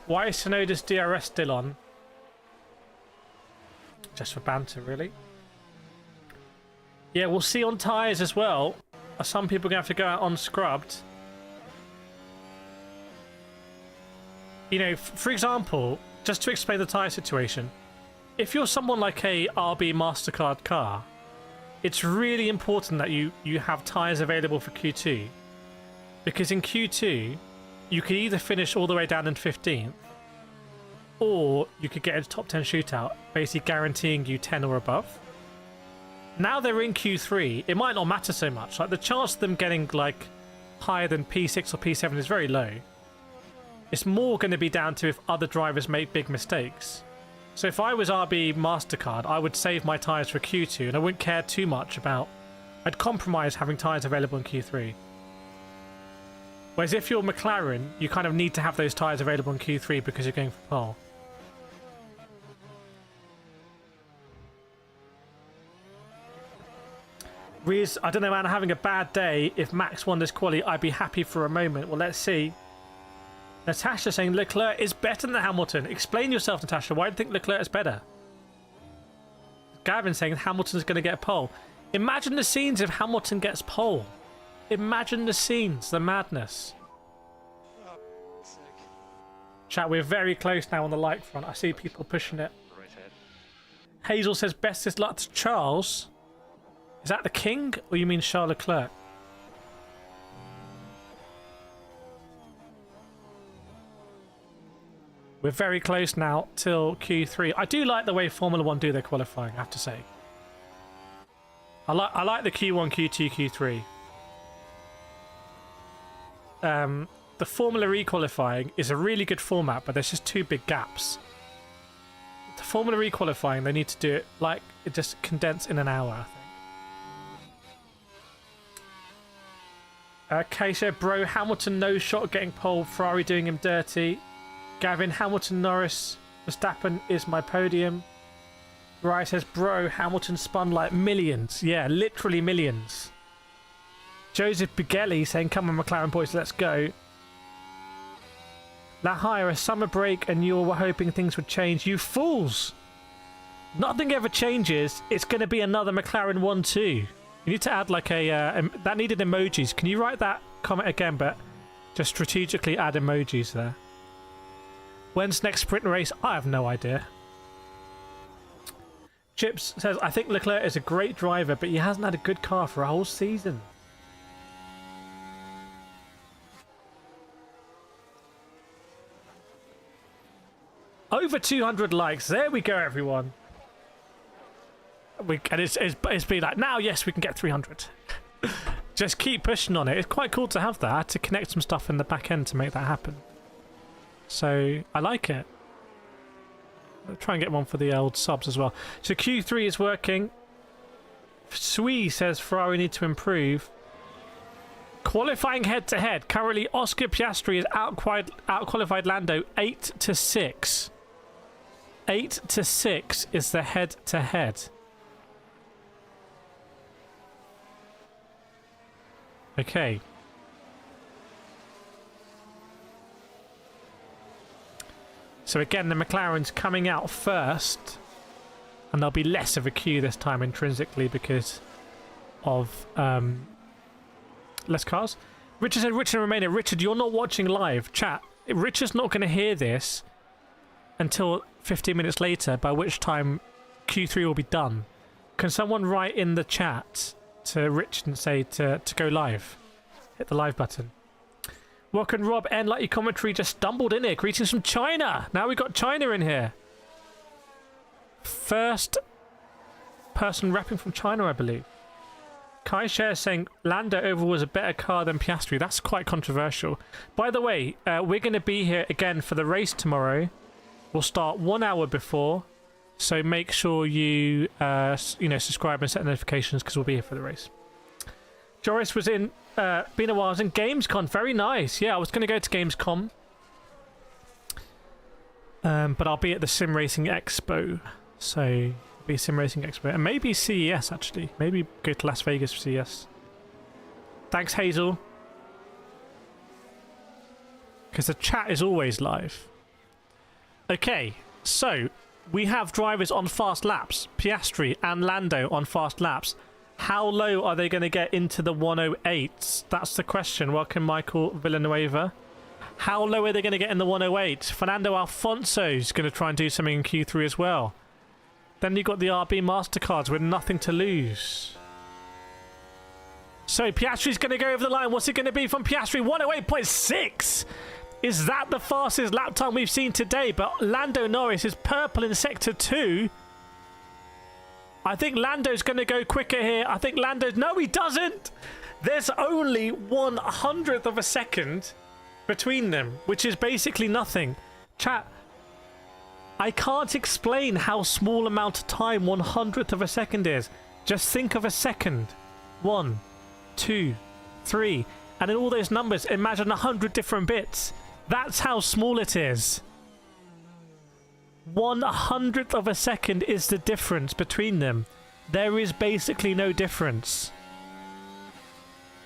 Why is Sonoda's DRS still on? Just for banter, really. Yeah, we'll see on tyres as well. Some people are going to have to go out unscrubbed. You know, for example, just to explain the tyre situation, if you're someone like a RB MasterCard car, it's really important that you have tyres available for Q2. Because in Q2, you could either finish all the way down in 15th, or you could get a top 10 shootout, basically guaranteeing you 10 or above. Now they're in Q3, it might not matter so much. Like the chance of them getting like higher than P6 or P7 is very low. It's more going to be down to if other drivers make big mistakes. So if I was RB MasterCard, I would save my tyres for Q2 and I wouldn't care too much about... I'd compromise having tyres available in Q3. Whereas if you're McLaren, you kind of need to have those tyres available in Q3 because you're going for pole. Riz, I don't know, man, I'm having a bad day. If Max won this quali, I'd be happy for a moment. Well, let's see. Natasha saying Leclerc is better than Hamilton. Explain yourself, Natasha. Why do you think Leclerc is better? Gavin saying Hamilton's going to get a pole. Imagine the scenes if Hamilton gets pole. Imagine the scenes, the madness.
Oh, sick.
Chat, we're very close now on the like front. I see people pushing it.
Right head.
Hazel says bestest luck to Charles. Is that the king or you mean Charles Leclerc? We're very close now till Q3. I do like the way Formula 1 do their qualifying, I have to say. I like the Q1, Q2, Q3. The Formula E qualifying is a really good format, but there's just two big gaps. The Formula E qualifying, they need to do it like it just condensed in an hour, I think. Keisha, bro, Hamilton no shot getting pole, Ferrari doing him dirty. Gavin, Hamilton, Norris, Verstappen is my podium. Ryan says, bro, Hamilton spun like millions. Yeah, literally millions. Joseph Bigelli saying, come on, McLaren boys, let's go. Lahire, a summer break and you all were hoping things would change. You fools! Nothing ever changes. It's going to be another McLaren 1-2. You need to add like a... that needed emojis. Can you write that comment again, but just strategically add emojis there? When's next sprint race? I have no idea. Chips says, I think Leclerc is a great driver, but he hasn't had a good car for a whole season. Over 200 likes. There we go, everyone. And it's been like, now, yes, we can get 300. Just keep pushing on it. It's quite cool to have that. I had to connect some stuff in the back end to make that happen. So, I like it. I'll try and get one for the old subs as well. So, Q3 is working. Sui says Ferrari need to improve. Qualifying head-to-head. Currently, Oscar Piastri has out-qualified Lando 8-6. 8-6 is the head-to-head. Okay. So again, the McLaren's coming out first, and there'll be less of a queue this time intrinsically because of less cars. Richard said, Richard and Romania. Richard, you're not watching live. Chat. Richard's not going to hear this until 15 minutes later, by which time Q3 will be done. Can someone write in the chat to Richard and say to go live? Hit the live button. Welcome, Rob N. Like your commentary just stumbled in here. Greetings from China. Now we got China in here. First person repping from China, I believe. Kai Share saying Lando overall was a better car than Piastri. That's quite controversial. By the way, we're going to be here again for the race tomorrow. We'll start 1 hour before, so make sure you subscribe and set notifications because we'll be here for the race. Joris was in, been a while. I was in Gamescom. Very nice. Yeah, I was going to go to Gamescom, but I'll be at the Sim Racing Expo. So be Sim Racing Expo and maybe CES actually. Maybe go to Las Vegas for CES. Thanks, Hazel. Because the chat is always live. Okay, so we have drivers on fast laps. Piastri and Lando on fast laps. How low are they going to get into the 108s? That's the question. Welcome, Michael Villanueva. How low are they going to get in the 108? Fernando Alfonso's going to try and do something in Q3 as well. Then you've got the RB MasterCards with nothing to lose. So Piastri's going to go over the line. What's it going to be from Piastri? 108.6! Is that the fastest lap time we've seen today? But Lando Norris is purple in Sector 2. I think Lando's going to go quicker here. I think Lando's... No, he doesn't! There's only 1/100th of a second between them, which is basically nothing. Chat, I can't explain how small amount of time 1/100th of a second is. Just think of a second. 1, 2, 3. And in all those numbers, imagine 100 different bits. That's how small it is. 1/100th of a second is the difference between them. There is basically no difference.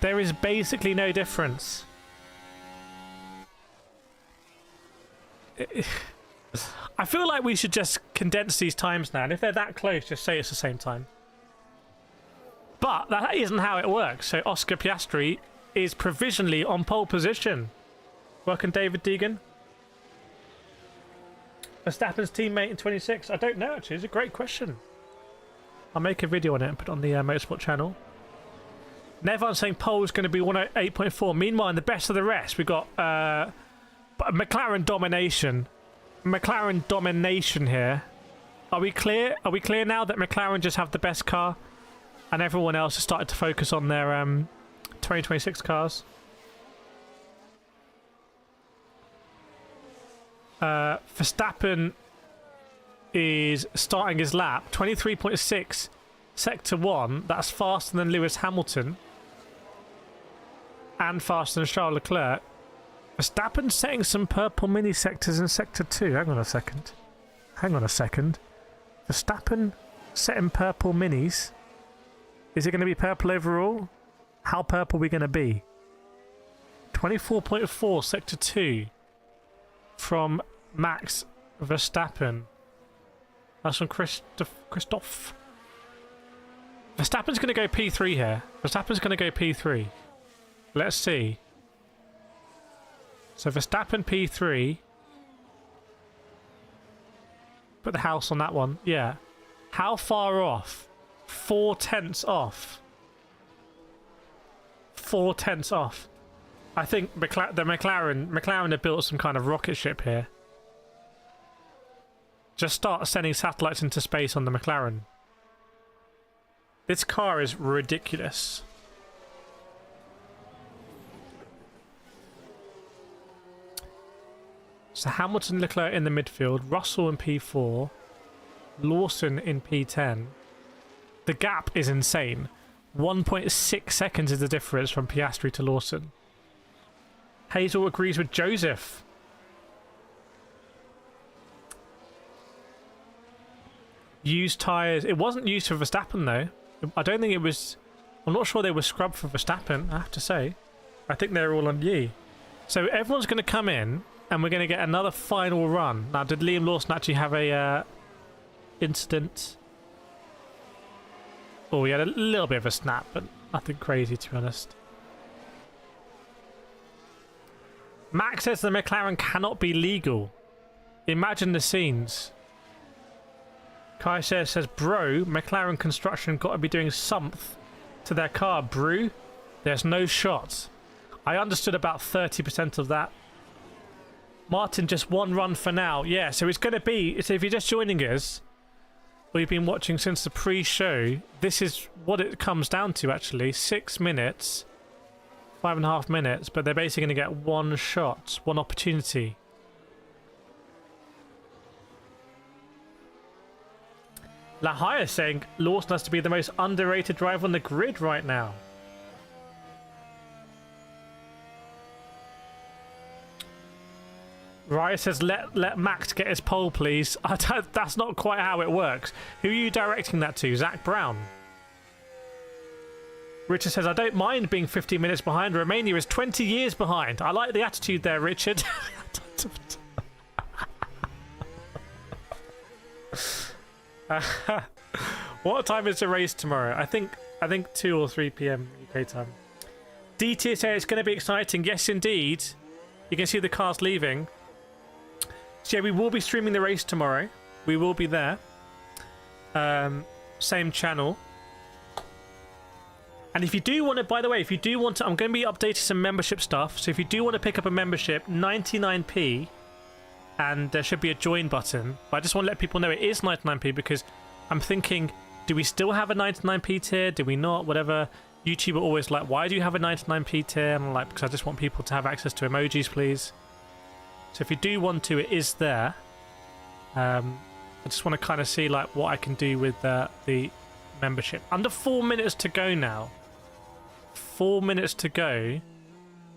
There is basically no difference. I feel like we should just condense these times now, and if they're that close, just say it's the same time. But that isn't how it works. So Oscar Piastri is provisionally on pole position. Welcome, David Deegan. Verstappen's teammate in 26? I don't know, actually. It's a great question. I'll make a video on it and put it on the Motorsport channel. Nevon's saying pole's going to be 108.4. Meanwhile, in the best of the rest, we've got McLaren domination. McLaren domination here. Are we clear? Are we clear now that McLaren just have the best car and everyone else has started to focus on their 2026 cars? Verstappen is starting his lap 23.6 sector 1. That's faster than Lewis Hamilton and faster than Charles Leclerc. Verstappen setting some purple mini sectors in sector 2. Hang on a second. Verstappen setting purple minis. Is it going to be purple overall? How purple are we going to be? 24.4 sector 2 from Max Verstappen. That's from Christoph. Verstappen's going to go P3 here. Verstappen's going to go P3. Let's see. So Verstappen P3. Put the house on that one. Yeah. How far off? 4/10 off. 4/10 off. I think the McLaren have built some kind of rocket ship here. Just start sending satellites into space on the McLaren. This car is ridiculous. So Hamilton, Leclerc in the midfield, Russell in P4, Lawson in P10. The gap is insane. 1.6 seconds is the difference from Piastri to Lawson. Hazel agrees with Joseph. Used tyres. It wasn't used for Verstappen though. I don't think it was. I'm not sure they were scrubbed for Verstappen, I have to say. I think they're all on new. So everyone's going to come in and we're going to get another final run. Now, did Liam Lawson actually have a incident? Oh, he had a little bit of a snap, but nothing crazy to be honest. Max says the McLaren cannot be legal. Imagine the scenes. Kai says, bro, McLaren construction got to be doing something to their car, bro. There's no shot. I understood about 30% of that. Martin, just one run for now. Yeah, so it's going to be, so if you're just joining us, or you've been watching since the pre-show, this is what it comes down to actually. 6 minutes, 5.5 minutes, but they're basically going to get one shot, one opportunity. Lahia saying Lawson has to be the most underrated driver on the grid right now. Raya says let Max get his pole, please. That's not quite how it works. Who are you directing that to? Zach Brown. Richard says, I don't mind being 15 minutes behind. Romania is 20 years behind. I like the attitude there, Richard. What time is the race tomorrow? I think 2 or 3 p.m. UK time. DTSA, it's going to be exciting. Yes, indeed. You can see the cars leaving. So yeah, we will be streaming the race tomorrow. We will be there. Same channel. And if you do want to, by the way, if you do want to, I'm going to be updating some membership stuff. So if you do want to pick up a membership, 99p, and there should be a join button. But I just want to let people know it is 99p because I'm thinking, do we still have a 99p tier? Do we not? Whatever. YouTube are always like, why do you have a 99p tier? And I'm like, because I just want people to have access to emojis, please. So if you do want to, it is there. I just want to kind of see like what I can do with the membership. Under 4 minutes to go now. 4 minutes to go.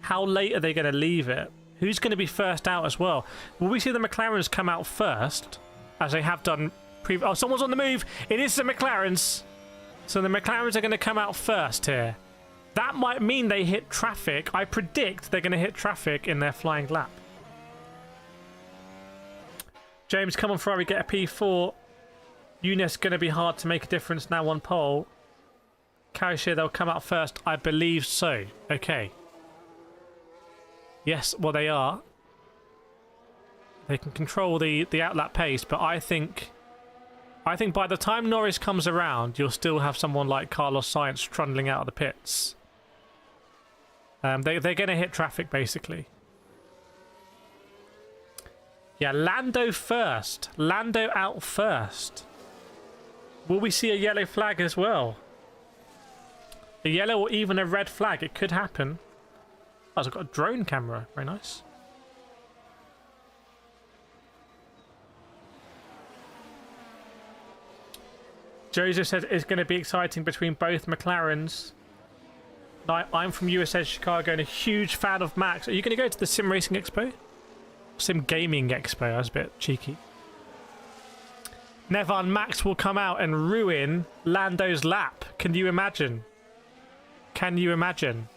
How late are they going to leave it? Who's going to be first out as well? Will we see the McLarens come out first, as they have done previously? Oh, someone's on the move. It is the McLarens. So the McLarens are going to come out first here. That might mean they hit traffic. I predict they're going to hit traffic in their flying lap. James, come on Ferrari, get a P4. Eunice going to be hard to make a difference now on pole. Carishir, they'll come out first. I believe so. Okay. Yes, well they are. They can control the outlap pace, but I think by the time Norris comes around, you'll still have someone like Carlos Sainz trundling out of the pits. They're going to hit traffic, basically. Yeah, Lando first. Lando out first. Will we see a yellow flag as well? A yellow or even a red flag. It could happen. Oh, I've got a drone camera. Very nice. Joseph says it's going to be exciting between both McLarens. I'm from USA Chicago and a huge fan of Max. Are you going to go to the Sim Racing Expo? Sim Gaming Expo. I was a bit cheeky. Nevan, Max will come out and ruin Lando's lap. Can you imagine? Can you imagine?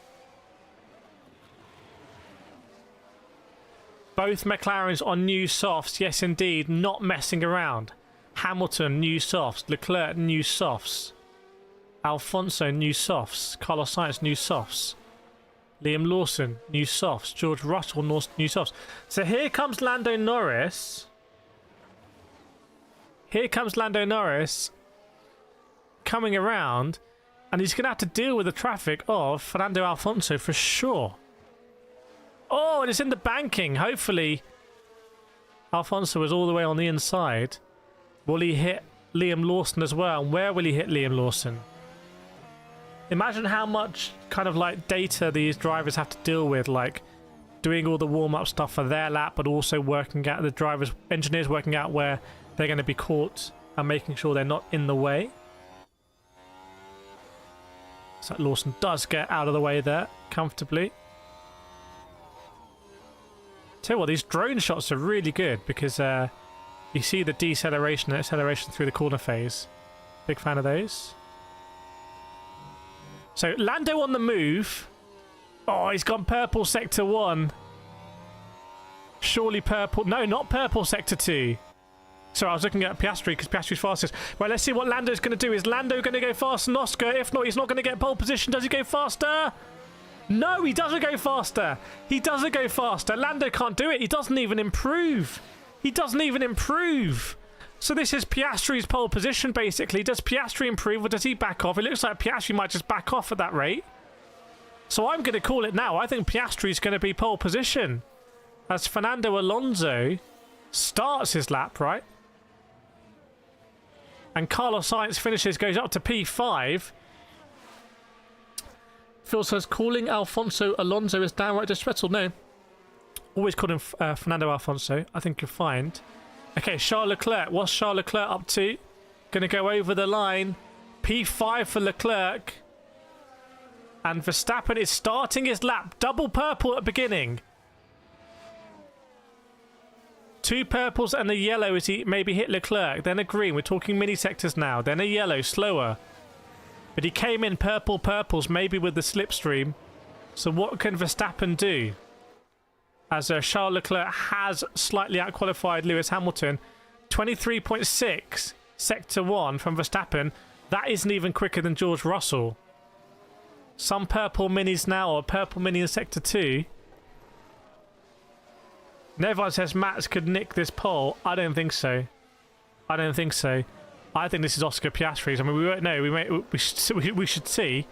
Both McLarens on new softs. Yes, indeed. Not messing around. Hamilton, new softs. Leclerc, new softs. Alfonso, new softs. Carlos Sainz, new softs. Liam Lawson, new softs. George Russell, new softs. So here comes Lando Norris. Here comes Lando Norris coming around, and he's going to have to deal with the traffic of Fernando Alonso for sure. Oh, and it's in the banking. Hopefully, Alfonso is all the way on the inside. Will he hit Liam Lawson as well? And where will he hit Liam Lawson? Imagine how much kind of like data these drivers have to deal with, like doing all the warm-up stuff for their lap, but also working out the engineers working out where they're going to be caught and making sure they're not in the way. So Lawson does get out of the way there comfortably. Tell you what, these drone shots are really good because you see the deceleration and acceleration through the corner phase. Big fan of those. So Lando on the move. Oh, he's gone purple sector 1. Surely purple. No, not purple sector 2. So I was looking at Piastri because Piastri's fastest. Well, let's see what Lando's going to do. Is Lando going to go faster than Oscar? If not, he's not going to get pole position. Does he go faster? No, he doesn't go faster. He doesn't go faster. Lando can't do it. He doesn't even improve. He doesn't even improve. So this is Piastri's pole position, basically. Does Piastri improve or does he back off? It looks like Piastri might just back off at that rate. So I'm going to call it now. I think Piastri's going to be pole position as Fernando Alonso starts his lap, right? And Carlos Sainz finishes, goes up to P5. Phil says, calling Alfonso Alonso is downright disrespectful. No. Always call him Fernando Alfonso. I think you'll find. Okay, Charles Leclerc. What's Charles Leclerc up to? Going to go over the line. P5 for Leclerc. And Verstappen is starting his lap. Double purple at the beginning. 2 purples and a yellow as he maybe hit Leclerc. Then a green. We're talking mini sectors now. Then a yellow, slower. But he came in purples, maybe with the slipstream. So what can Verstappen do? As Charles Leclerc has slightly outqualified Lewis Hamilton. 23.6 sector 1 from Verstappen. That isn't even quicker than George Russell. Some purple minis now, or purple mini in sector 2. Nevon says Max could nick this pole. I don't think so. I don't think so. I think this is Oscar Piastri's. I mean, we won't know. We should see.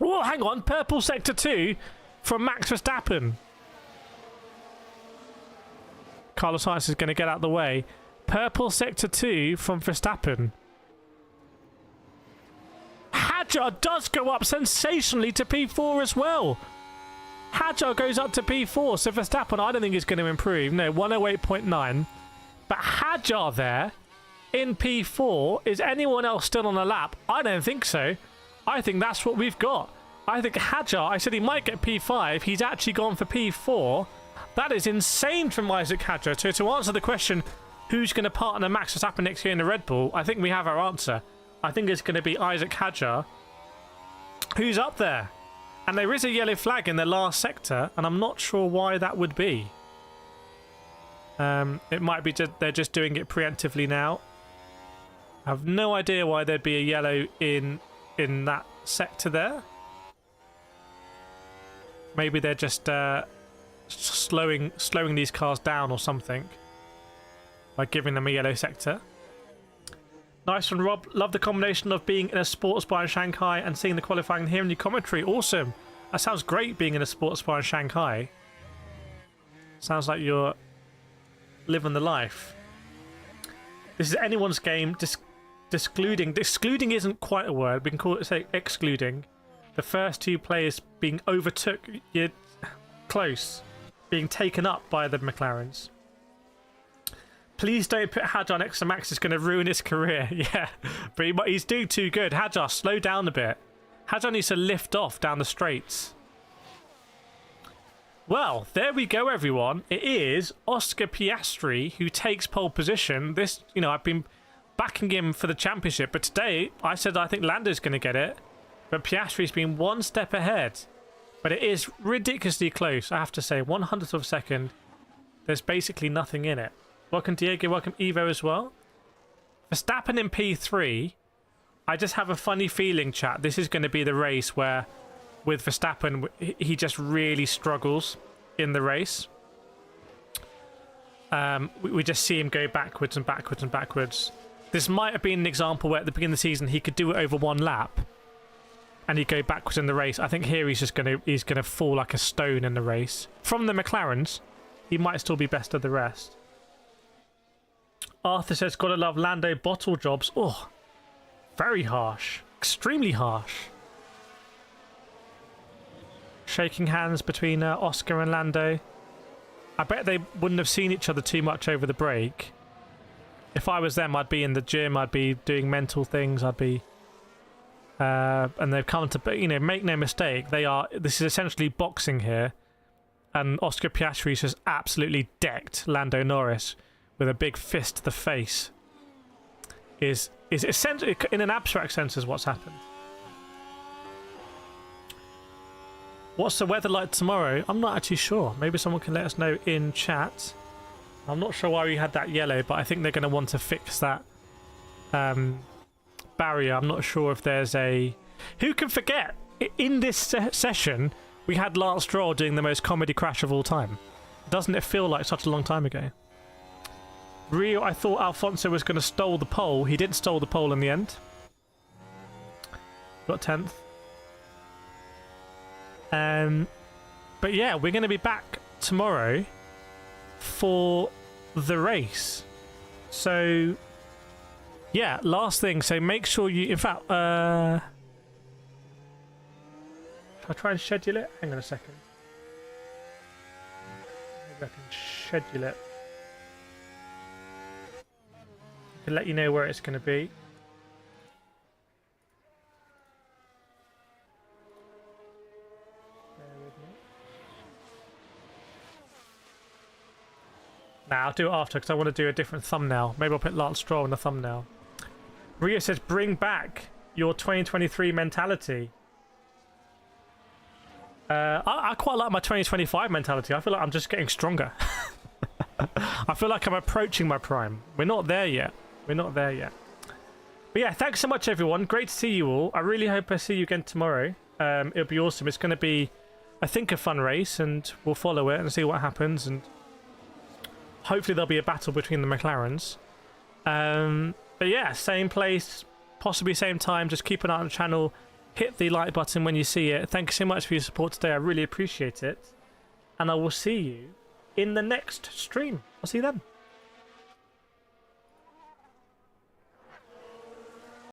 Oh, hang on. Purple sector 2 from Max Verstappen. Carlos Sainz is going to get out of the way. Purple sector 2 from Verstappen. Hadjar does go up sensationally to P4 as well. Hadjar goes up to P4, so Verstappen I don't think is going to improve. No, 108.9. But Hadjar there in P4, is anyone else still on the lap? I don't think so. I think that's what we've got. I think Hadjar, I said he might get P5. He's actually gone for P4. That is insane from Isaac Hadjar. So to answer the question, who's going to partner Max Verstappen next year in the Red Bull, I think we have our answer. I think it's going to be Isaac Hadjar. Who's up there? And there is a yellow flag in the last sector, and I'm not sure why that would be. It might be they're just doing it preemptively now. I have no idea why there'd be a yellow in that sector there. Maybe they're just slowing these cars down or something by giving them a yellow sector. Nice one, Rob. Love the combination of being in a sports bar in Shanghai and seeing the qualifying and hearing your commentary. Awesome. That sounds great, being in a sports bar in Shanghai. Sounds like you're living the life. This is anyone's game. Excluding isn't quite a word. We can say excluding. The first 2 players being overtook. You're close. Being taken up by the McLarens. Please don't put Hadjar next to Max. It's going to ruin his career. Yeah, but he's doing too good. Hadjar, slow down a bit. Hadjar needs to lift off down the straights. Well, there we go, everyone. It is Oscar Piastri who takes pole position. This, I've been backing him for the championship, but today I said I think Lando's going to get it. But Piastri's been 1 step ahead. But it is ridiculously close, I have to say. 100th of a second. There's basically nothing in it. Welcome Diego, welcome Evo as well. Verstappen in P3. I just have a funny feeling, chat. This is going to be the race where, with Verstappen, he just really struggles in the race. We just see him go backwards and backwards and backwards. This might have been an example where at the beginning of the season he could do it over one lap, and he'd go backwards in the race. I think here he's just gonna fall like a stone in the race. From the McLarens, he might still be best of the rest. Arthur says, "Gotta love Lando bottle jobs." Oh, very harsh, extremely harsh. Shaking hands between Oscar and Lando. I bet they wouldn't have seen each other too much over the break. If I was them, I'd be in the gym, I'd be doing mental things, I'd be... and they've come to, you know, make no mistake, this is essentially boxing here. And Oscar Piastri just absolutely decked Lando Norris with a big fist to the face. Is essentially, in an abstract sense, is what's happened. What's the weather like tomorrow? I'm not actually sure. Maybe someone can let us know in chat. I'm not sure why we had that yellow, but I think they're going to want to fix that barrier. I'm not sure if there's a... Who can forget? In this session, we had Lance Stroll doing the most comedy crash of all time. Doesn't it feel like such a long time ago? Rio, I thought Alfonso was going to stole the pole. He didn't stole the pole in the end. Got 10th. But yeah, we're going to be back tomorrow for the race. So yeah, last thing, so make sure you, in fact, should I try and schedule it? Hang on a second. Maybe I can schedule it. I can let you know where it's going to be. Nah, I'll do it after because I want to do a different thumbnail. Maybe I'll put Lance Stroll in the thumbnail. Ria says, bring back your 2023 mentality. I quite like my 2025 mentality. I feel like I'm just getting stronger. I feel like I'm approaching my prime. We're not there yet. We're not there yet. But yeah, thanks so much, everyone. Great to see you all. I really hope I see you again tomorrow. It'll be awesome. It's going to be, I think, a fun race, and we'll follow it and see what happens. And hopefully there'll be a battle between the McLarens. But yeah, same place, possibly same time. Just keep an eye on the channel. Hit the like button when you see it. Thank you so much for your support today. I really appreciate it. And I will see you in the next stream. I'll see you then.